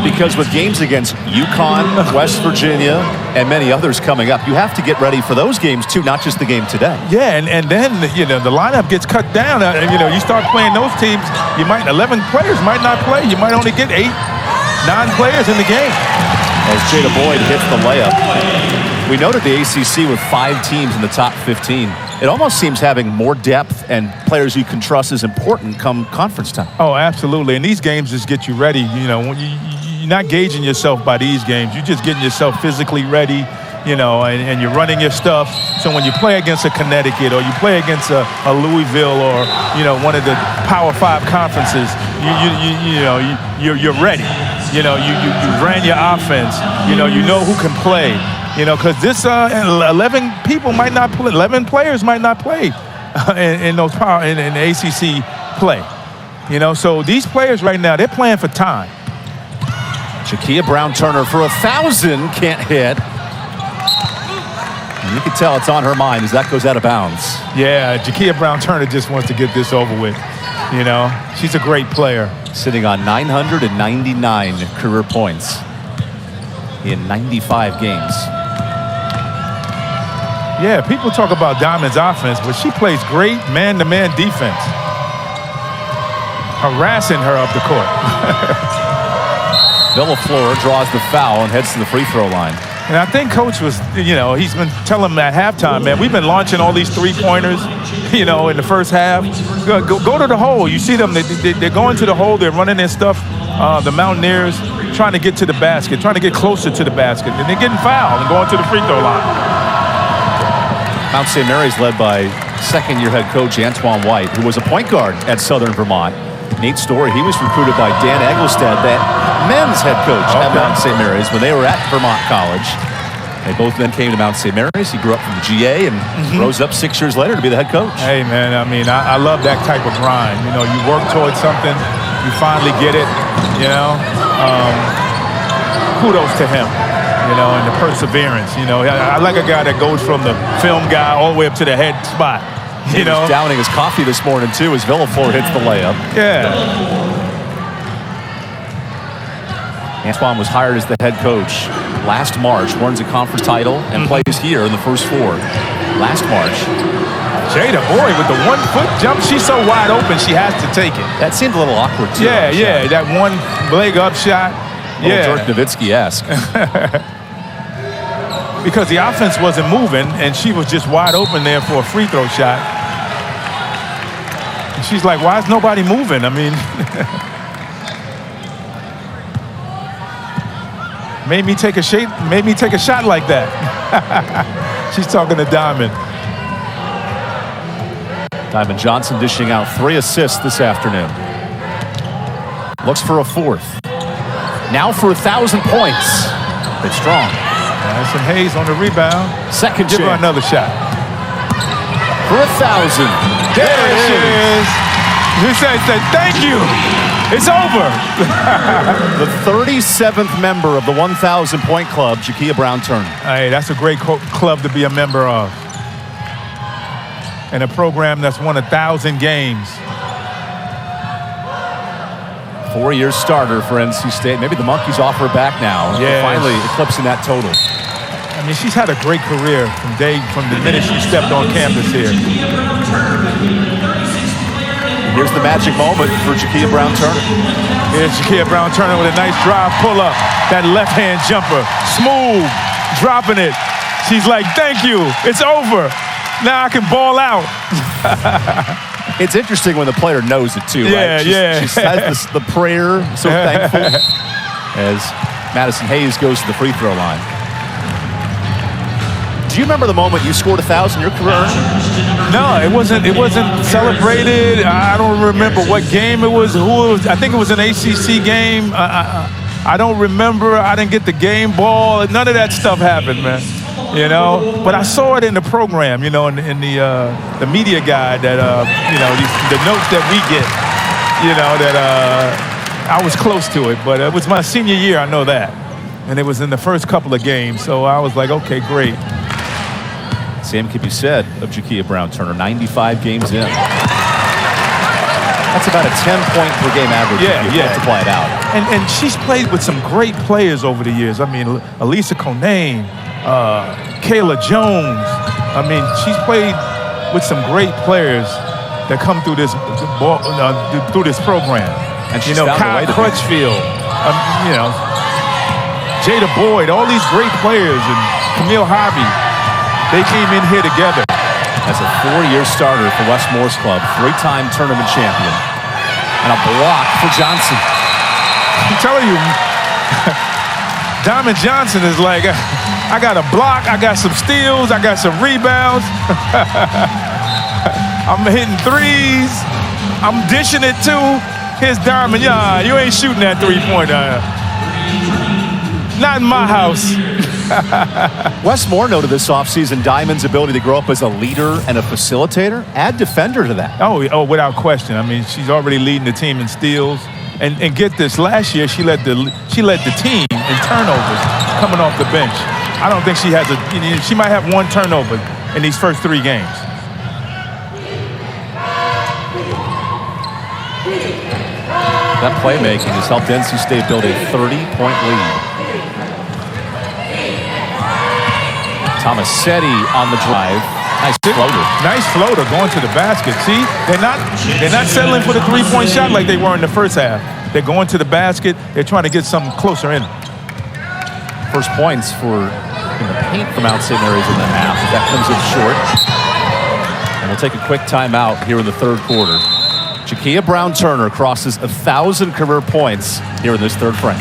Because with games against UConn, West Virginia, and many others coming up, you have to get ready for those games too, not just the game today. Yeah, and then the lineup gets cut down. You start playing those teams. 11 players might not play. You might only get 8, 9 players in the game. As Jada Boyd hits the layup. We noted the ACC with 5 teams in the top 15. It almost seems having more depth and players you can trust is important come conference time. Oh, absolutely. And these games just get you ready. You know, you're not gauging yourself by these games. You're just getting yourself physically ready, you know, and you're running your stuff. So when you play against a Connecticut or you play against a Louisville or, you know, one of the Power 5 conferences, you're ready. You know, you ran your offense. You know who can play. You know, because this 11 people might not play, 11 players might not play in those power in the ACC play. You know, so these players right now, they're playing for time. Jakia Brown-Turner for 1,000 can't hit. And you can tell it's on her mind as that goes out of bounds. Yeah, Jakia Brown-Turner just wants to get this over with. You know, she's a great player. Sitting on 999 career points in 95 games. Yeah, people talk about Diamond's offense, but she plays great man-to-man defense. Harassing her up the court. Villaflor draws the foul and heads to the free throw line. And I think Coach was, you know, he's been telling them at halftime, man, we've been launching all these three-pointers, you know, in the first half. Go to the hole. You see them, they're going to the hole, they're running their stuff, the Mountaineers, trying to get to the basket, trying to get closer to the basket, and they're getting fouled and going to the free throw line. Mount St. Mary's led by second-year head coach Antoine White, who was a point guard at Southern Vermont. Nate Story, he was recruited by Dan Egglestad, that men's head coach at Mount St. Mary's when they were at Vermont College. They both then came to Mount St. Mary's. He grew up from the GA and rose up 6 years later to be the head coach. Hey, man, I mean, I love that type of grind. You know, you work towards something, you finally get it, you know. Kudos to him. You know, and the perseverance. You know, I like a guy that goes from the film guy all the way up to the head spot. You know, he was downing his coffee this morning too as Villaflor hits the layup. Yeah. Antoine was hired as the head coach last March, wins a conference title, and plays here in the first four. Last March. Jada, boy, with the 1 foot jump, she's so wide open, she has to take it. That seemed a little awkward too. Yeah, that one leg up shot. Dirk Nowitzki-esque. Because the offense wasn't moving, and she was just wide open there for a free throw shot. And she's like, why is nobody moving? I mean, made me take a shot like that. She's talking to Diamond. Diamond Johnson dishing out 3 assists this afternoon. Looks for a fourth. Now for 1,000 points. It's strong. Madison Hayes on the rebound. Second Give her chance. another shot. For 1,000. There she is. He said, thank you. It's over. The 37th member of the 1,000 point club, Jakia Brown-Turner. Hey, that's a great club to be a member of. And a program that's won 1,000 games. 4-year starter for NC State. Maybe the Monkeys offer her back now. Yeah. Finally eclipsing that total. I mean, she's had a great career from the minute she stepped on campus here. Here's the magic moment for Jakia Brown-Turner. Here's Jakia Brown-Turner with a nice drive pull-up. That left-hand jumper. Smooth. Dropping it. She's like, thank you. It's over. Now I can ball out. It's interesting when the player knows it, too, right? She says the prayer, so thankful, as Madison Hayes goes to the free throw line. Do you remember the moment you scored 1,000 in your career? No, it wasn't celebrated. I don't remember what game it was, who it was. I think it was an ACC game. I don't remember. I didn't get the game ball. None of that stuff happened, man. You know, but I saw it in the program, you know, in the media guide that, you know, the notes that we get, you know, that I was close to it. But it was my senior year, I know that. And it was in the first couple of games. So I was like, okay, great. Same can be said of Jakia Brown-Turner, 95 games in. That's about a 10-point per game average if you multiply it out. And she's played with some great players over the years. I mean, Elisa Konane, Kayla Jones. I mean, she's played with some great players that come through this program. And she's you know, found a way Kyle to Crutchfield, you know, Jada Boyd, all these great players, and Camille Harvey, they came in here together. as a 4-year starter for West Morris Club, 3-time tournament champion. And a block for Johnson. I'm telling you, Diamond Johnson is like, I got a block, I got some steals, I got some rebounds. I'm hitting threes. I'm dishing it too. Here's Diamond. Yeah, you ain't shooting that three-pointer. Not in my house. Westmore noted this offseason Diamond's ability to grow up as a leader and a facilitator. Add defender to that. Oh, without question. I mean, she's already leading the team in steals. And get this, last year she led the team in turnovers coming off the bench. I don't think she has she might have one turnover in these first 3 games. That playmaking has helped NC State build a 30-point lead. Tomasetti on the drive. Nice floater. Nice floater going to the basket. See, they're not settling for the 3-point shot like they were in the first half. They're going to the basket. They're trying to get something closer in. First points in the paint from Mount St. Mary's in the half. That comes in short. And we'll take a quick timeout here in the third quarter. Jakia Brown-Turner crosses 1,000 career points here in this third frame.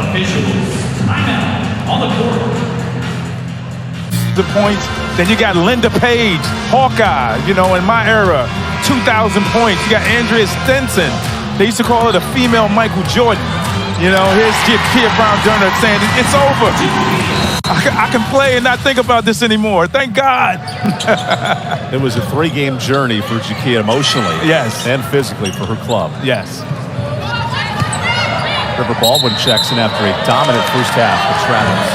Officials, timeout on the court. The points. Then you got Linda Page, Hawkeye, in my era, 2,000 points. You got Andrea Stinson. They used to call her the female Michael Jordan. Here's Jakia Brown-Turner saying, it's over. I can play and not think about this anymore. Thank God. It was a 3-game journey for Jakia emotionally. Yes. And physically for her club. Yes. River Baldwin checks in after a dominant first half for Travis.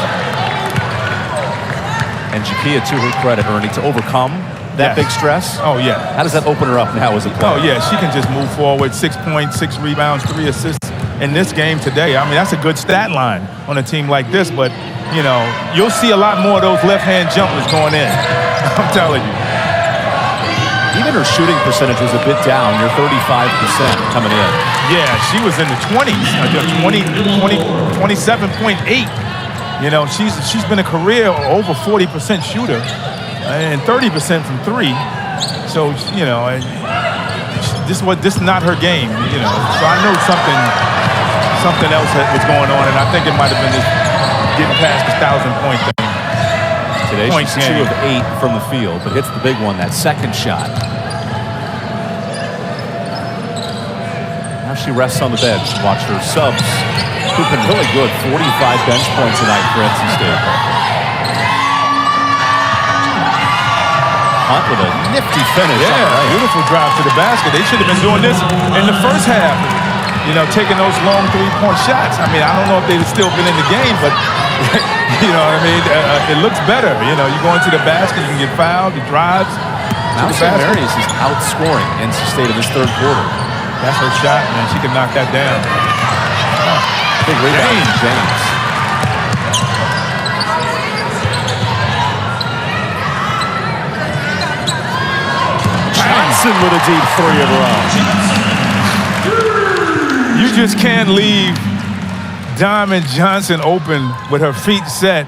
And Jakia, to her credit, Ernie, to overcome that big stress. Oh, yeah. How does that open her up now as a player? Oh, yeah. She can just move forward. 6 points, 6 rebounds, 3 assists in this game today. I mean, that's a good stat line on a team like this. But, you'll see a lot more of those left-hand jumpers going in. I'm telling you. Even her shooting percentage was a bit down. You're 35% coming in. Yeah, she was in the 20s. 27.8. She's been a career over 40% shooter and 30% from 3. So, this is not her game, So I know something else was going on, and I think it might have been this getting past the 1,000-point thing. Today she's 2 of 8 from the field, but hits the big one, that second shot. Now she rests on the bench. Watch her subs. Who've been really good. 45 bench points tonight for NC State. Hunt with a nifty finish. Yeah, beautiful drive to the basket. They should have been doing this in the first half. Taking those long 3-point shots. I mean, I don't know if they'd still been in the game, but, it looks better. You go into the basket, you can get fouled, you drives. Mount St. Mary's is outscoring NC State in this third quarter. That's her shot, man. She can knock that down. Big rebound, James. Johnson with a deep 3 of her own. You just can't leave Diamond Johnson open with her feet set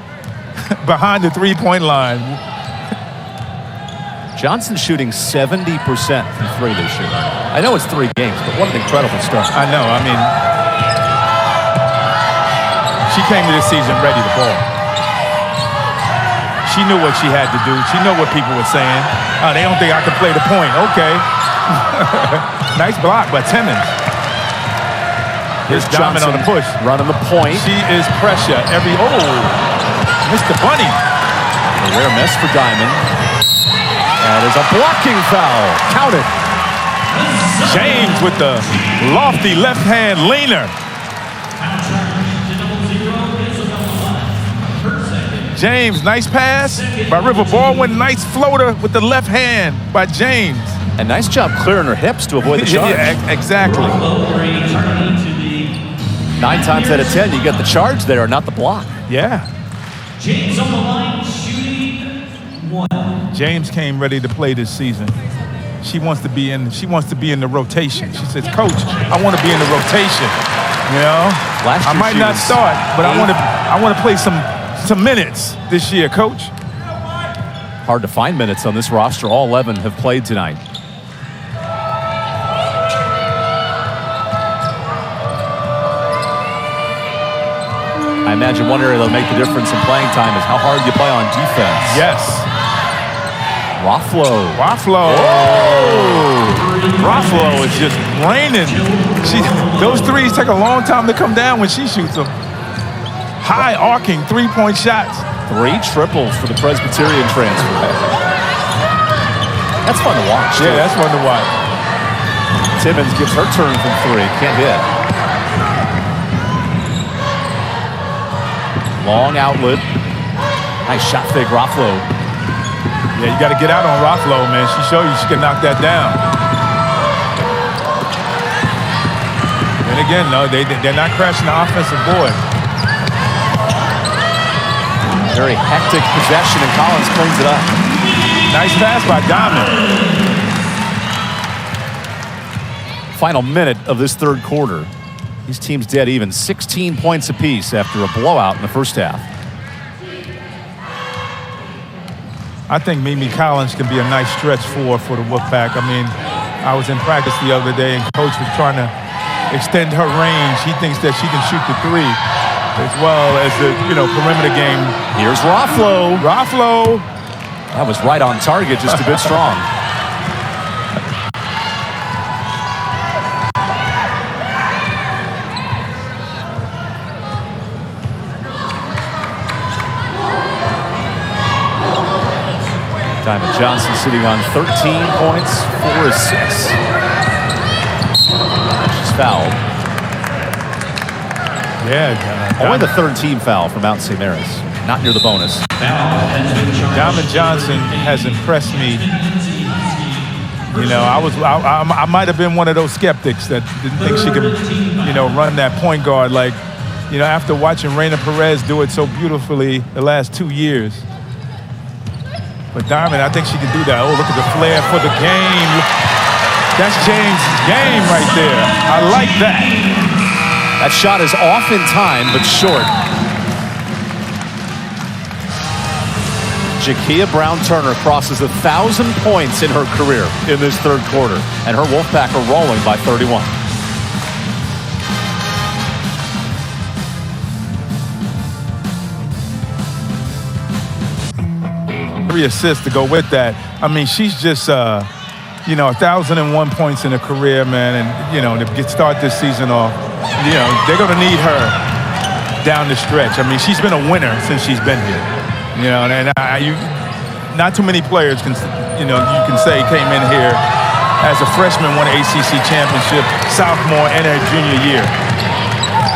behind the 3-point line. Johnson shooting 70% from 3 this year. I know it's 3 games, but what an incredible start. I know. I mean, she came to this season ready to ball. She knew what she had to do. She knew what people were saying. Oh, they don't think I can play the point. Okay. Nice block by Timmons. Here's Johnson on the push. Running the point. She is pressure. Mr. Bunny. A rare miss for Diamond. That is a blocking foul. Count it. James with the lofty left-hand leaner. James, nice pass by River Baldwin. Nice floater with the left hand by James. And nice job clearing her hips to avoid the charge. Yeah, exactly. 9 times out of 10, you get the charge there, not the block. Yeah. James on the line, shooting 1. James came ready to play this season. She wants to be in the rotation. She says, "Coach, I want to be in the rotation." Last year I might not start, but I want to play some minutes this year, Coach. Hard to find minutes on this roster. All 11 have played tonight. I imagine one area that'll make the difference in playing time is how hard you play on defense. Yes. Rafflo. Rafflo is just raining. Those threes take a long time to come down when she shoots them. High arcing 3-point shots. 3 triples for the Presbyterian transfer. That's fun to watch. Yeah, that's fun to watch. Timmons gets her turn from 3. Can't hit. Long outlet. Nice shot fake, Rafflo. Yeah, you got to get out on Rafflo, man. She showed you she can knock that down. And again, no, they're not crashing the offensive board. Very hectic possession, and Collins cleans it up. Nice pass by Diamond. Final minute of this third quarter. These teams dead even. 16 points apiece after a blowout in the first half. I think Mimi Collins can be a nice stretch for the Wolfpack. I mean, I was in practice the other day, and Coach was trying to extend her range. He thinks that she can shoot the 3 as well as the perimeter game. Here's Rafflo. Rafflo. That was right on target, just a bit strong. Diamond Johnson sitting on 13 points, 4 assists. She's fouled. Yeah. Only the third team foul from Mount St. Mary's. Not near the bonus. Diamond Johnson has impressed me. I might have been one of those skeptics that didn't think she could, run that point guard like, after watching Reina Perez do it so beautifully the last 2 years. But Diamond, I think she can do that. Oh, look at the flair for the game. That's James' game right there. I like that. That shot is off in time, but short. Jakia Brown-Turner crosses 1,000 points in her career in this third quarter, and her Wolfpack are rolling by 31. 3 assists to go with that. I mean, she's just, 1,001 points in her career, man. And, to start this season off, they're going to need her down the stretch. I mean, she's been a winner since she's been here. Not too many players can, you can say came in here as a freshman, won an ACC championship, sophomore, and her junior year.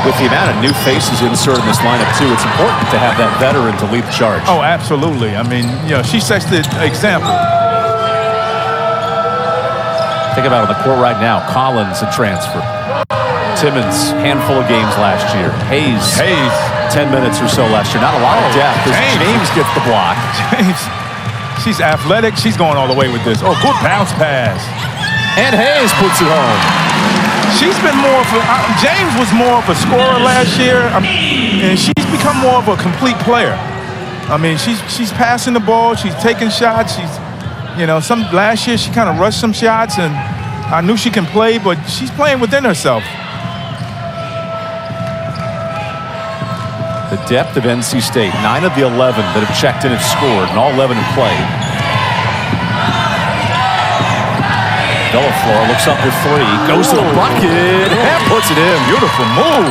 With the amount of new faces inserted in this lineup, too, it's important to have that veteran to lead the charge. Oh, absolutely. I mean, she sets the example. Think about it on the court right now. Collins, a transfer. Timmons, handful of games last year. Hayes, 10 minutes or so last year. Not a lot of depth. James gets the block. James, she's athletic. She's going all the way with this. Oh, good bounce pass. And Hayes puts it home. She's been more of James was more of a scorer last year, and she's become more of a complete player. I mean, she's passing the ball, she's taking shots, last year she kind of rushed some shots, and I knew she can play, but she's playing within herself. The depth of NC State, 9 of the 11 that have checked in have scored, and all 11 have played. Villaflor looks up with 3, goes to the bucket, and puts it in. Beautiful move.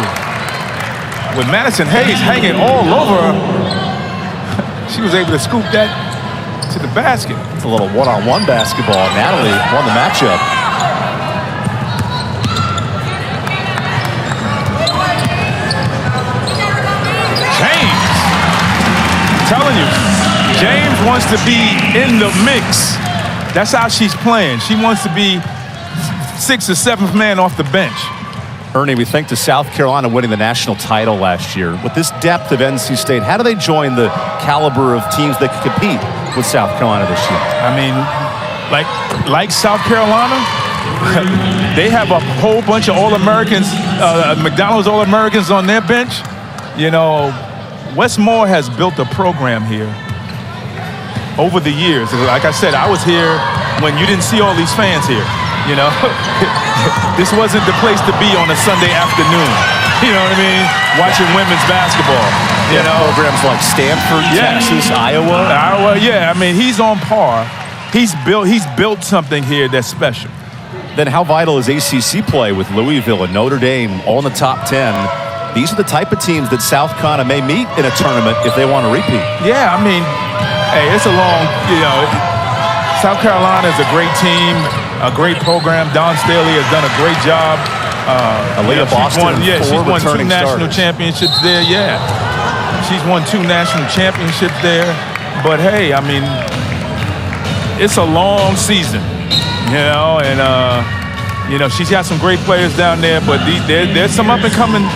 With Madison Hayes hanging all over her, she was able to scoop that to the basket. It's a little one-on-one basketball. Natalie won the matchup. James, I'm telling you, James wants to be in the mix. That's how she's playing. She wants to be 6th or 7th man off the bench. Ernie, we think to South Carolina winning the national title last year. With this depth of NC State, how do they join the caliber of teams that can compete with South Carolina this year? I mean, like South Carolina, they have a whole bunch of All-Americans, McDonald's All-Americans on their bench. Wes Moore has built a program here over the years, like I said, I was here when you didn't see all these fans here. You know, this wasn't the place to be on a Sunday afternoon. You know what I mean? Watching women's basketball. You know, programs like Stanford, Texas, Iowa. Yeah. I mean, he's on par. He's built something here that's special. Then how vital is ACC play with Louisville and Notre Dame all in the top 10? These are the type of teams that South Carolina may meet in a tournament if they want to repeat. Yeah, I mean, hey, it's a long, South Carolina is a great team, a great program. Don Staley has done a great job. Aaliyah Boston, she's won 2 national starters. championships there. Yeah, she's won 2 national championships there. But hey, I mean, it's a long season, and she's got some great players down there. But there's some up and coming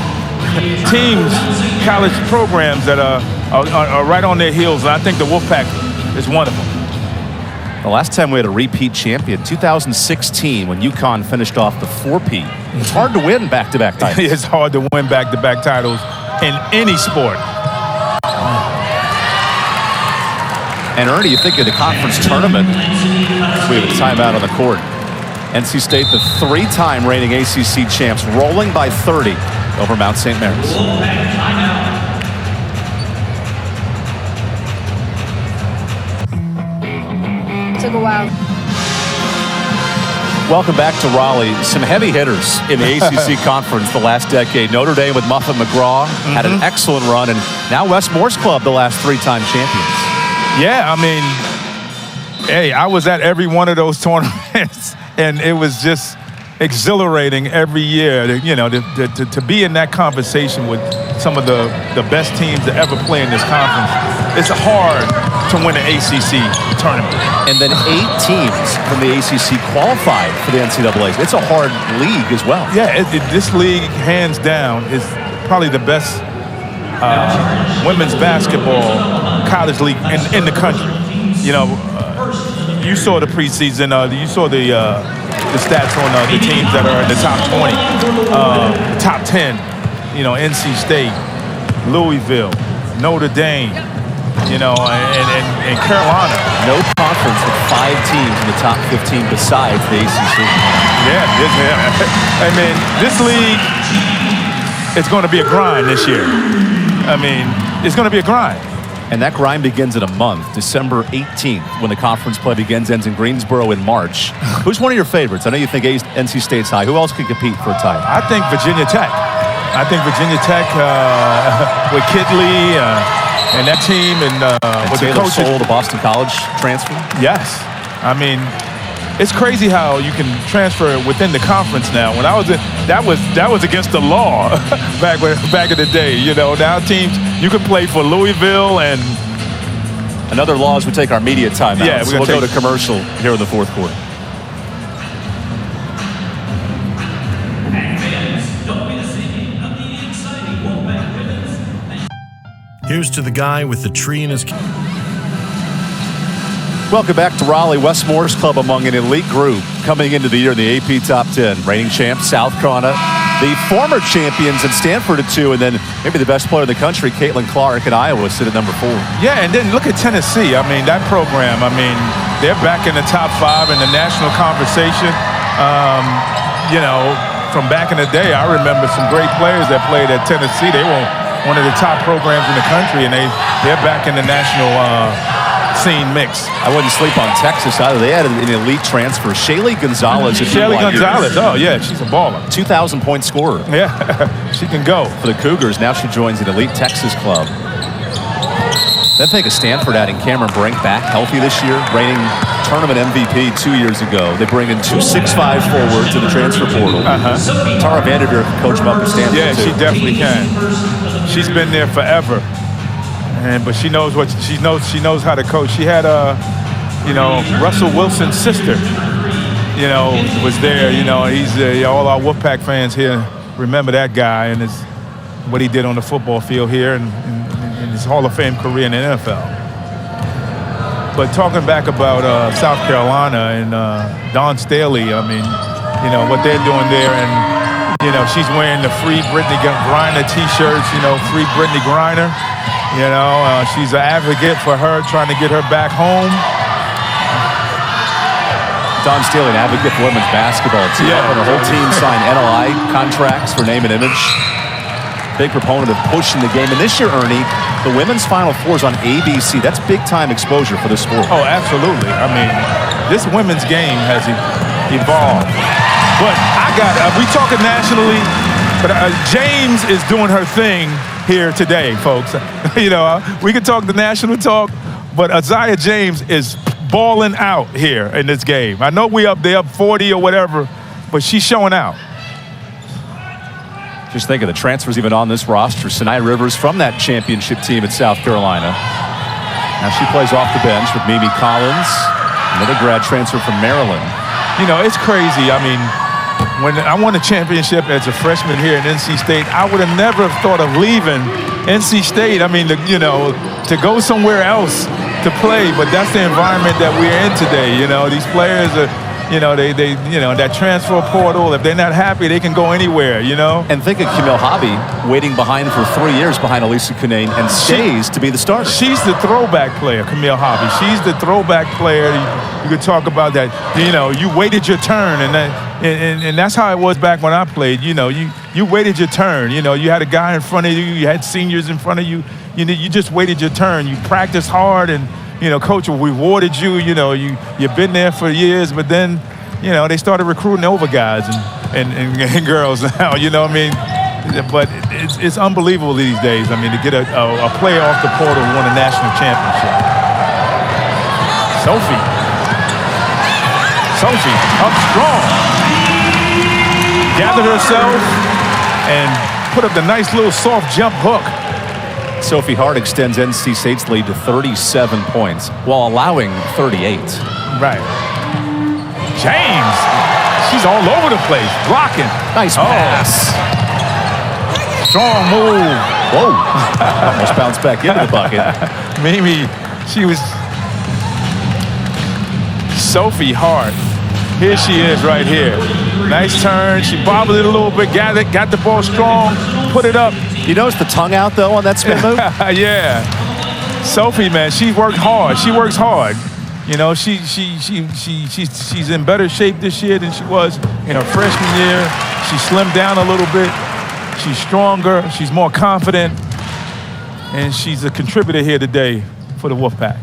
teams, college programs that are right on their heels, and I think the Wolfpack is one of them. The last time we had a repeat champion, 2016, when UConn finished off the 4-peat. It's hard to win back-to-back titles. It's hard to win back-to-back titles in any sport. And Ernie, you think of the conference tournament, we have a timeout on the court. NC State, the 3-time reigning ACC champs, rolling by 30 over Mount St. Mary's. Took a while. Welcome back to Raleigh. Some heavy hitters in the ACC conference the last decade. Notre Dame with Muffet McGraw had an excellent run, and now West Morris Club, the last 3-time champions. Yeah, I mean, hey, I was at every one of those tournaments, and it was just exhilarating every year, to be in that conversation with some of the best teams to ever play in this conference. It's hard to win an ACC tournament. And then 8 teams from the ACC qualified for the NCAA. It's a hard league as well. Yeah, this league, hands down, is probably the best women's basketball college league in the country. You saw the preseason. You saw the stats on the teams that are in the top 20, top 10. NC State, Louisville, Notre Dame, and Carolina. No conference with 5 teams in the top 15 besides the ACC. Yeah. I mean, this league is going to be a grind this year. I mean, it's going to be a grind. And that grind begins in a month, December 18th, when the conference play begins, ends in Greensboro in March. Who's one of your favorites? I know you think NC State's high. Who else could compete for a title? I think Virginia Tech. With Kidley and that team, and with the coach, the Boston College transfer. Yes, I mean, it's crazy how you can transfer within the conference now. When I was that was against the law back in the day. Now teams, you can play for Louisville and another law as we take our media time out. Yeah, we'll go to commercial here in the 4th quarter. Here's to the guy with the tree in his... Welcome back to Raleigh. West Morris Club among an elite group coming into the year in the AP Top 10. Reigning champs, South Carolina. The former champions in Stanford at 2, and then maybe the best player in the country, Caitlin Clark at Iowa, sit at number 4. Yeah, and then look at Tennessee. I mean, that program, they're back in the top 5 in the national conversation. From back in the day, I remember some great players that played at Tennessee. They were one of the top programs in the country, and they're back in the national scene mix. I wouldn't sleep on Texas either. They had an elite transfer. Shaylee Gonzalez. Oh, yeah, she's a baller. 2,000-point scorer. Yeah, she can go. For the Cougars, now she joins an elite Texas club. Then think of Stanford adding Cameron Brink back healthy this year, reigning tournament MVP 2 years ago. They bring in 2 6'5" forwards in the transfer portal. Tara Vanderveer can coach them up at Stanford. Yeah, she definitely can. She's been there forever. But she knows she knows how to coach. She had Russell Wilson's sister, was there. He's all our Wolfpack fans here remember that guy and what he did on the football field here and his Hall of Fame career in the NFL. But talking back about South Carolina and Don Staley, what they're doing there, and You know, she's wearing the Free Brittany Griner T-shirts, you know, Free Brittany Griner. You know, she's an advocate for her, trying to get her back home. Don Staley, an advocate for women's basketball too. Yeah. And her whole team signed NLI contracts for name and image. Big proponent of pushing the game. And this year, Ernie, the women's Final Four is on ABC. That's big-time exposure for this sport. Oh, absolutely. I mean, this women's game has evolved. But we talking nationally, but James is doing her thing here today, folks. You know, we can talk the national talk, but Aziaha James is balling out here in this game. I know we up 40 or whatever, but she's showing out. Just think of the transfers even on this roster. Sinai Rivers from that championship team at South Carolina. Now she plays off the bench with Mimi Collins, another grad transfer from Maryland. You know, it's crazy. I mean, when I won a championship as a freshman here at NC State, I would have never thought of leaving NC State. I mean, to go somewhere else to play, but that's the environment that we're in today. You know, these players are, you know, they that transfer portal, if they're not happy, they can go anywhere, you know? And think of Camille Hobby waiting behind for 3 years behind Elisa Cunane and stays to be the starter. She's the throwback player, Camille Hobby. She's the throwback player. You could talk about that. You know, you waited your turn, and that's how it was back when I played. You know, you waited your turn. You know, you had a guy in front of you. You had seniors in front of you. You just waited your turn. You practiced hard, and you know, coach rewarded you. You know, you've been there for years, but then, you know, they started recruiting over guys and girls now. You know what I mean? But it's unbelievable these days. I mean, to get a player off the portal who won a national championship. Sophie up strong. Gathered herself and put up the nice little soft jump hook. Sophie Hart extends NC State's lead to 37 points while allowing 38. Right. James, she's all over the place, blocking. Nice pass. Strong move. Whoa. Almost bounced back into the bucket. Mimi, she was Sophie Hart. Here she is right here. Nice turn. She bobbled it a little bit, got the ball strong, put it up. You notice the tongue out, though, on that spin move? Yeah. Sophie, man, she worked hard. She works hard. You know, she's in better shape this year than she was in her freshman year. She slimmed down a little bit. She's stronger. She's more confident. And she's a contributor here today for the Wolfpack.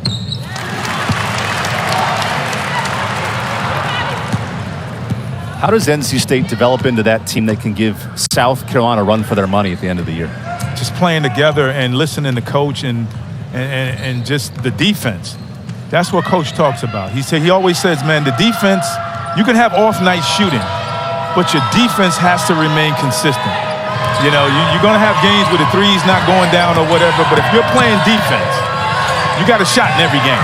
How does NC State develop into that team that can give South Carolina a run for their money at the end of the year? Just playing together and listening to coach and just the defense. That's what coach talks about. He always says, man, the defense, you can have off night shooting, but your defense has to remain consistent. You know, you're going to have games where the three's not going down or whatever, but if you're playing defense, you got a shot in every game.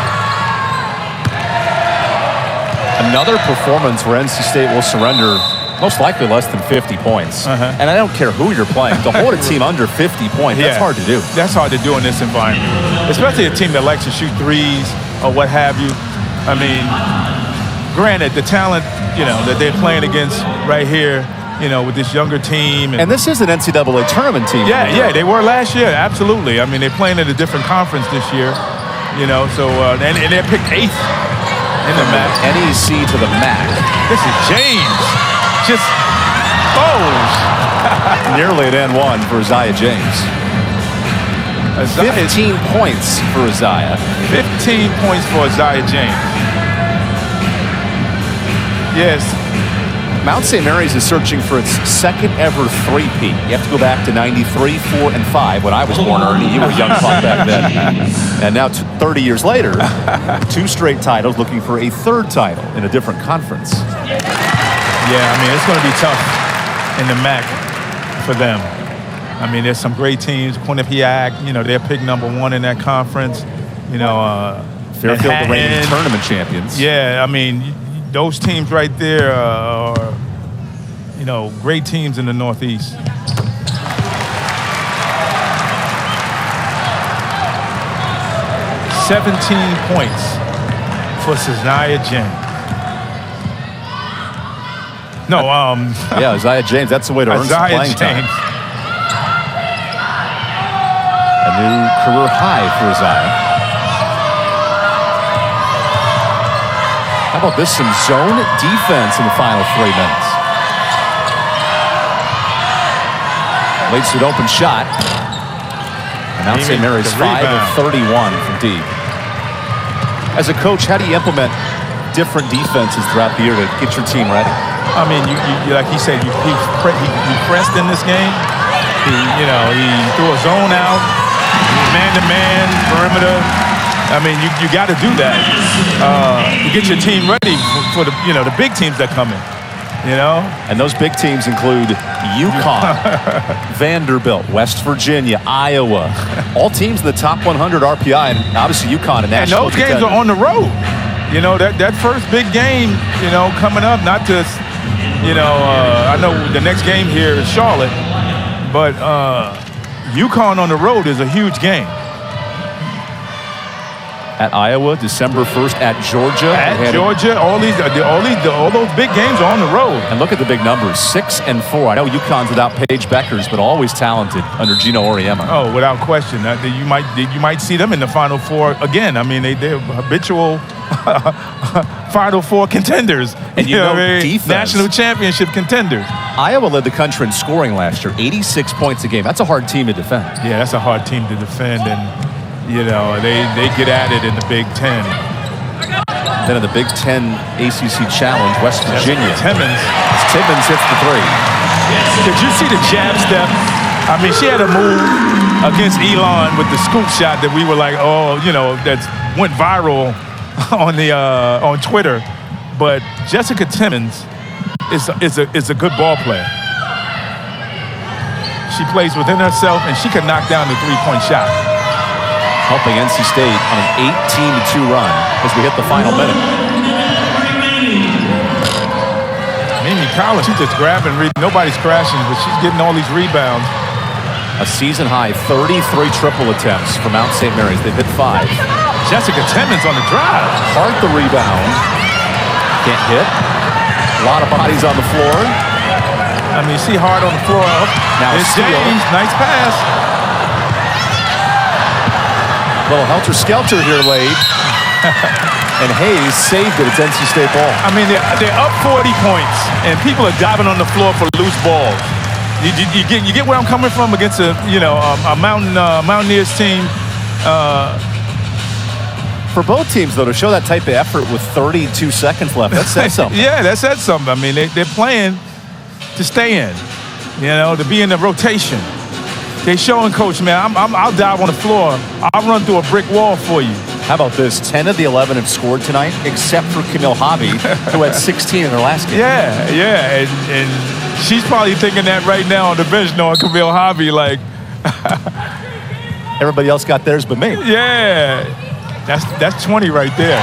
Another performance where NC State will surrender most likely less than 50 points. And I don't care who you're playing. To hold a team under 50 points, that's hard to do. That's hard to do in this environment, especially a team that likes to shoot threes or what have you. I mean, granted, the talent, you know, that they're playing against right here, you know, with this younger team. And this is an NCAA tournament team. Yeah, they were last year, absolutely. I mean, they're playing in a different conference this year, you know, so, and they're picked 8th in the MAC. NEC to the MAC. This is James. Just, nearly an N1 for Aziaha James. 15 points for Aziaha. 15 points for Aziaha James. Yes. Mount St. Mary's is searching for its second ever three-peat. You have to go back to 93, 4, and 5 when I was born, Ernie. You were a young pup back then. And now 30 years later, 2 straight titles, looking for a 3rd title in a different conference. Yeah, I mean, it's going to be tough in the MAC for them. I mean, there's some great teams. Quinnipiac, you know, they're picked #1 in that conference. You know, Fairfield, the reigning tournament champions. Yeah, I mean, those teams right there are, you know, great teams in the Northeast. "17 points for Aziaha James. No, Yeah, Aziaha James. That's the way to earn some Aziaha playing time. James. A new career high for Aziaha. How about this? Some zone defense in the final 3 minutes. Leads to an open shot. And Mount St. Mary's 5 of 31 from deep. As a coach, how do you implement different defenses throughout the year to get your team ready? I mean, you like he said, he pressed in this game. He threw a zone out, man-to-man, perimeter. I mean, you got to do that to get your team ready for the the big teams that come in. And those big teams include UConn, Vanderbilt, West Virginia, Iowa. All teams in the top 100 RPI, and obviously UConn and national. And those games are on the road. That first big game, coming up, not just, I know the next game here is Charlotte, but UConn on the road is a huge game. At Iowa, December 1st at Georgia. At Georgia, all those big games are on the road. And look at the big numbers, 6 and 4. I know UConn's without Paige Beckers, but always talented under Gino Auriemma. Oh, without question. You might see them in the Final Four again. I mean, they're habitual Final Four contenders. And defense. National championship contenders. Iowa led the country in scoring last year, 86 points a game. That's a hard team to defend. Yeah, that's a hard team to defend, and they get at it in the Big Ten. Then in the Big Ten ACC Challenge, West Virginia. Timmons hits the 3. Did you see the jab step? I mean, she had a move against Elon with the scoop shot that we were like, that went viral on Twitter. But Jessica Timmons is a good ball player. She plays within herself, and she can knock down the three-point shot. Helping NC State on an 18-2 run as we hit the final minute. Mimi Collins, she's just grabbing. Nobody's crashing, but she's getting all these rebounds. A season-high 33 triple attempts for Mount St. Mary's. They've hit 5. Jessica Timmons on the drive. Hart the rebound. Can't hit. A lot of bodies on the floor. I mean, see Hart on the floor. Now it's steal. James. Nice pass. Little helter-skelter here late. And Hayes saved it. It's NC State ball. I mean, they're up 40 points, and people are diving on the floor for loose balls. You get where I'm coming from against a Mountaineers team. For both teams, though, to show that type of effort with 32 seconds left, that says something. Yeah, that says something. I mean, they're playing to stay in, to be in the rotation. They're showing Coach, man, I'll dive on the floor. I'll run through a brick wall for you. How about this? 10 of the 11 have scored tonight, except for Camille Hobby, who had 16 in her last game. Yeah, and she's probably thinking that right now on the bench, knowing Camille Hobby, like. Everybody else got theirs but me. Yeah, that's 20 right there.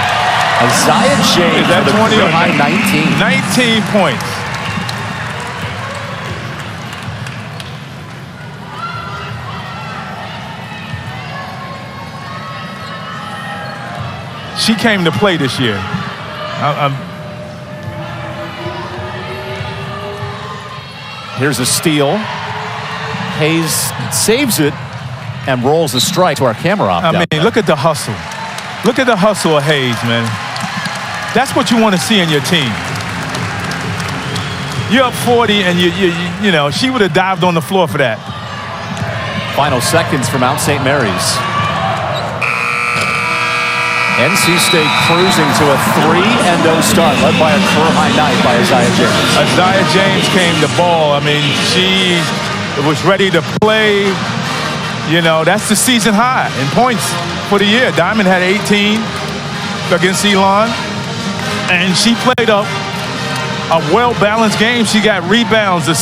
Aziaha James, is that 20 or high 19? 19 points. She came to play this year. Here's a steal. Hayes saves it and rolls a strike to our camera op. I mean, look at the hustle. Look at the hustle of Hayes, man. That's what you want to see in your team. You're up 40, and she would have dived on the floor for that. Final seconds for Mount St. Mary's. NC State cruising to a 3-0 start, led by a career-high night by Aziaha James. Aziaha James came to ball. I mean, she was ready to play. That's the season high in points for the year. Diamond had 18 against Elon, and she played a well-balanced game. She got rebounds,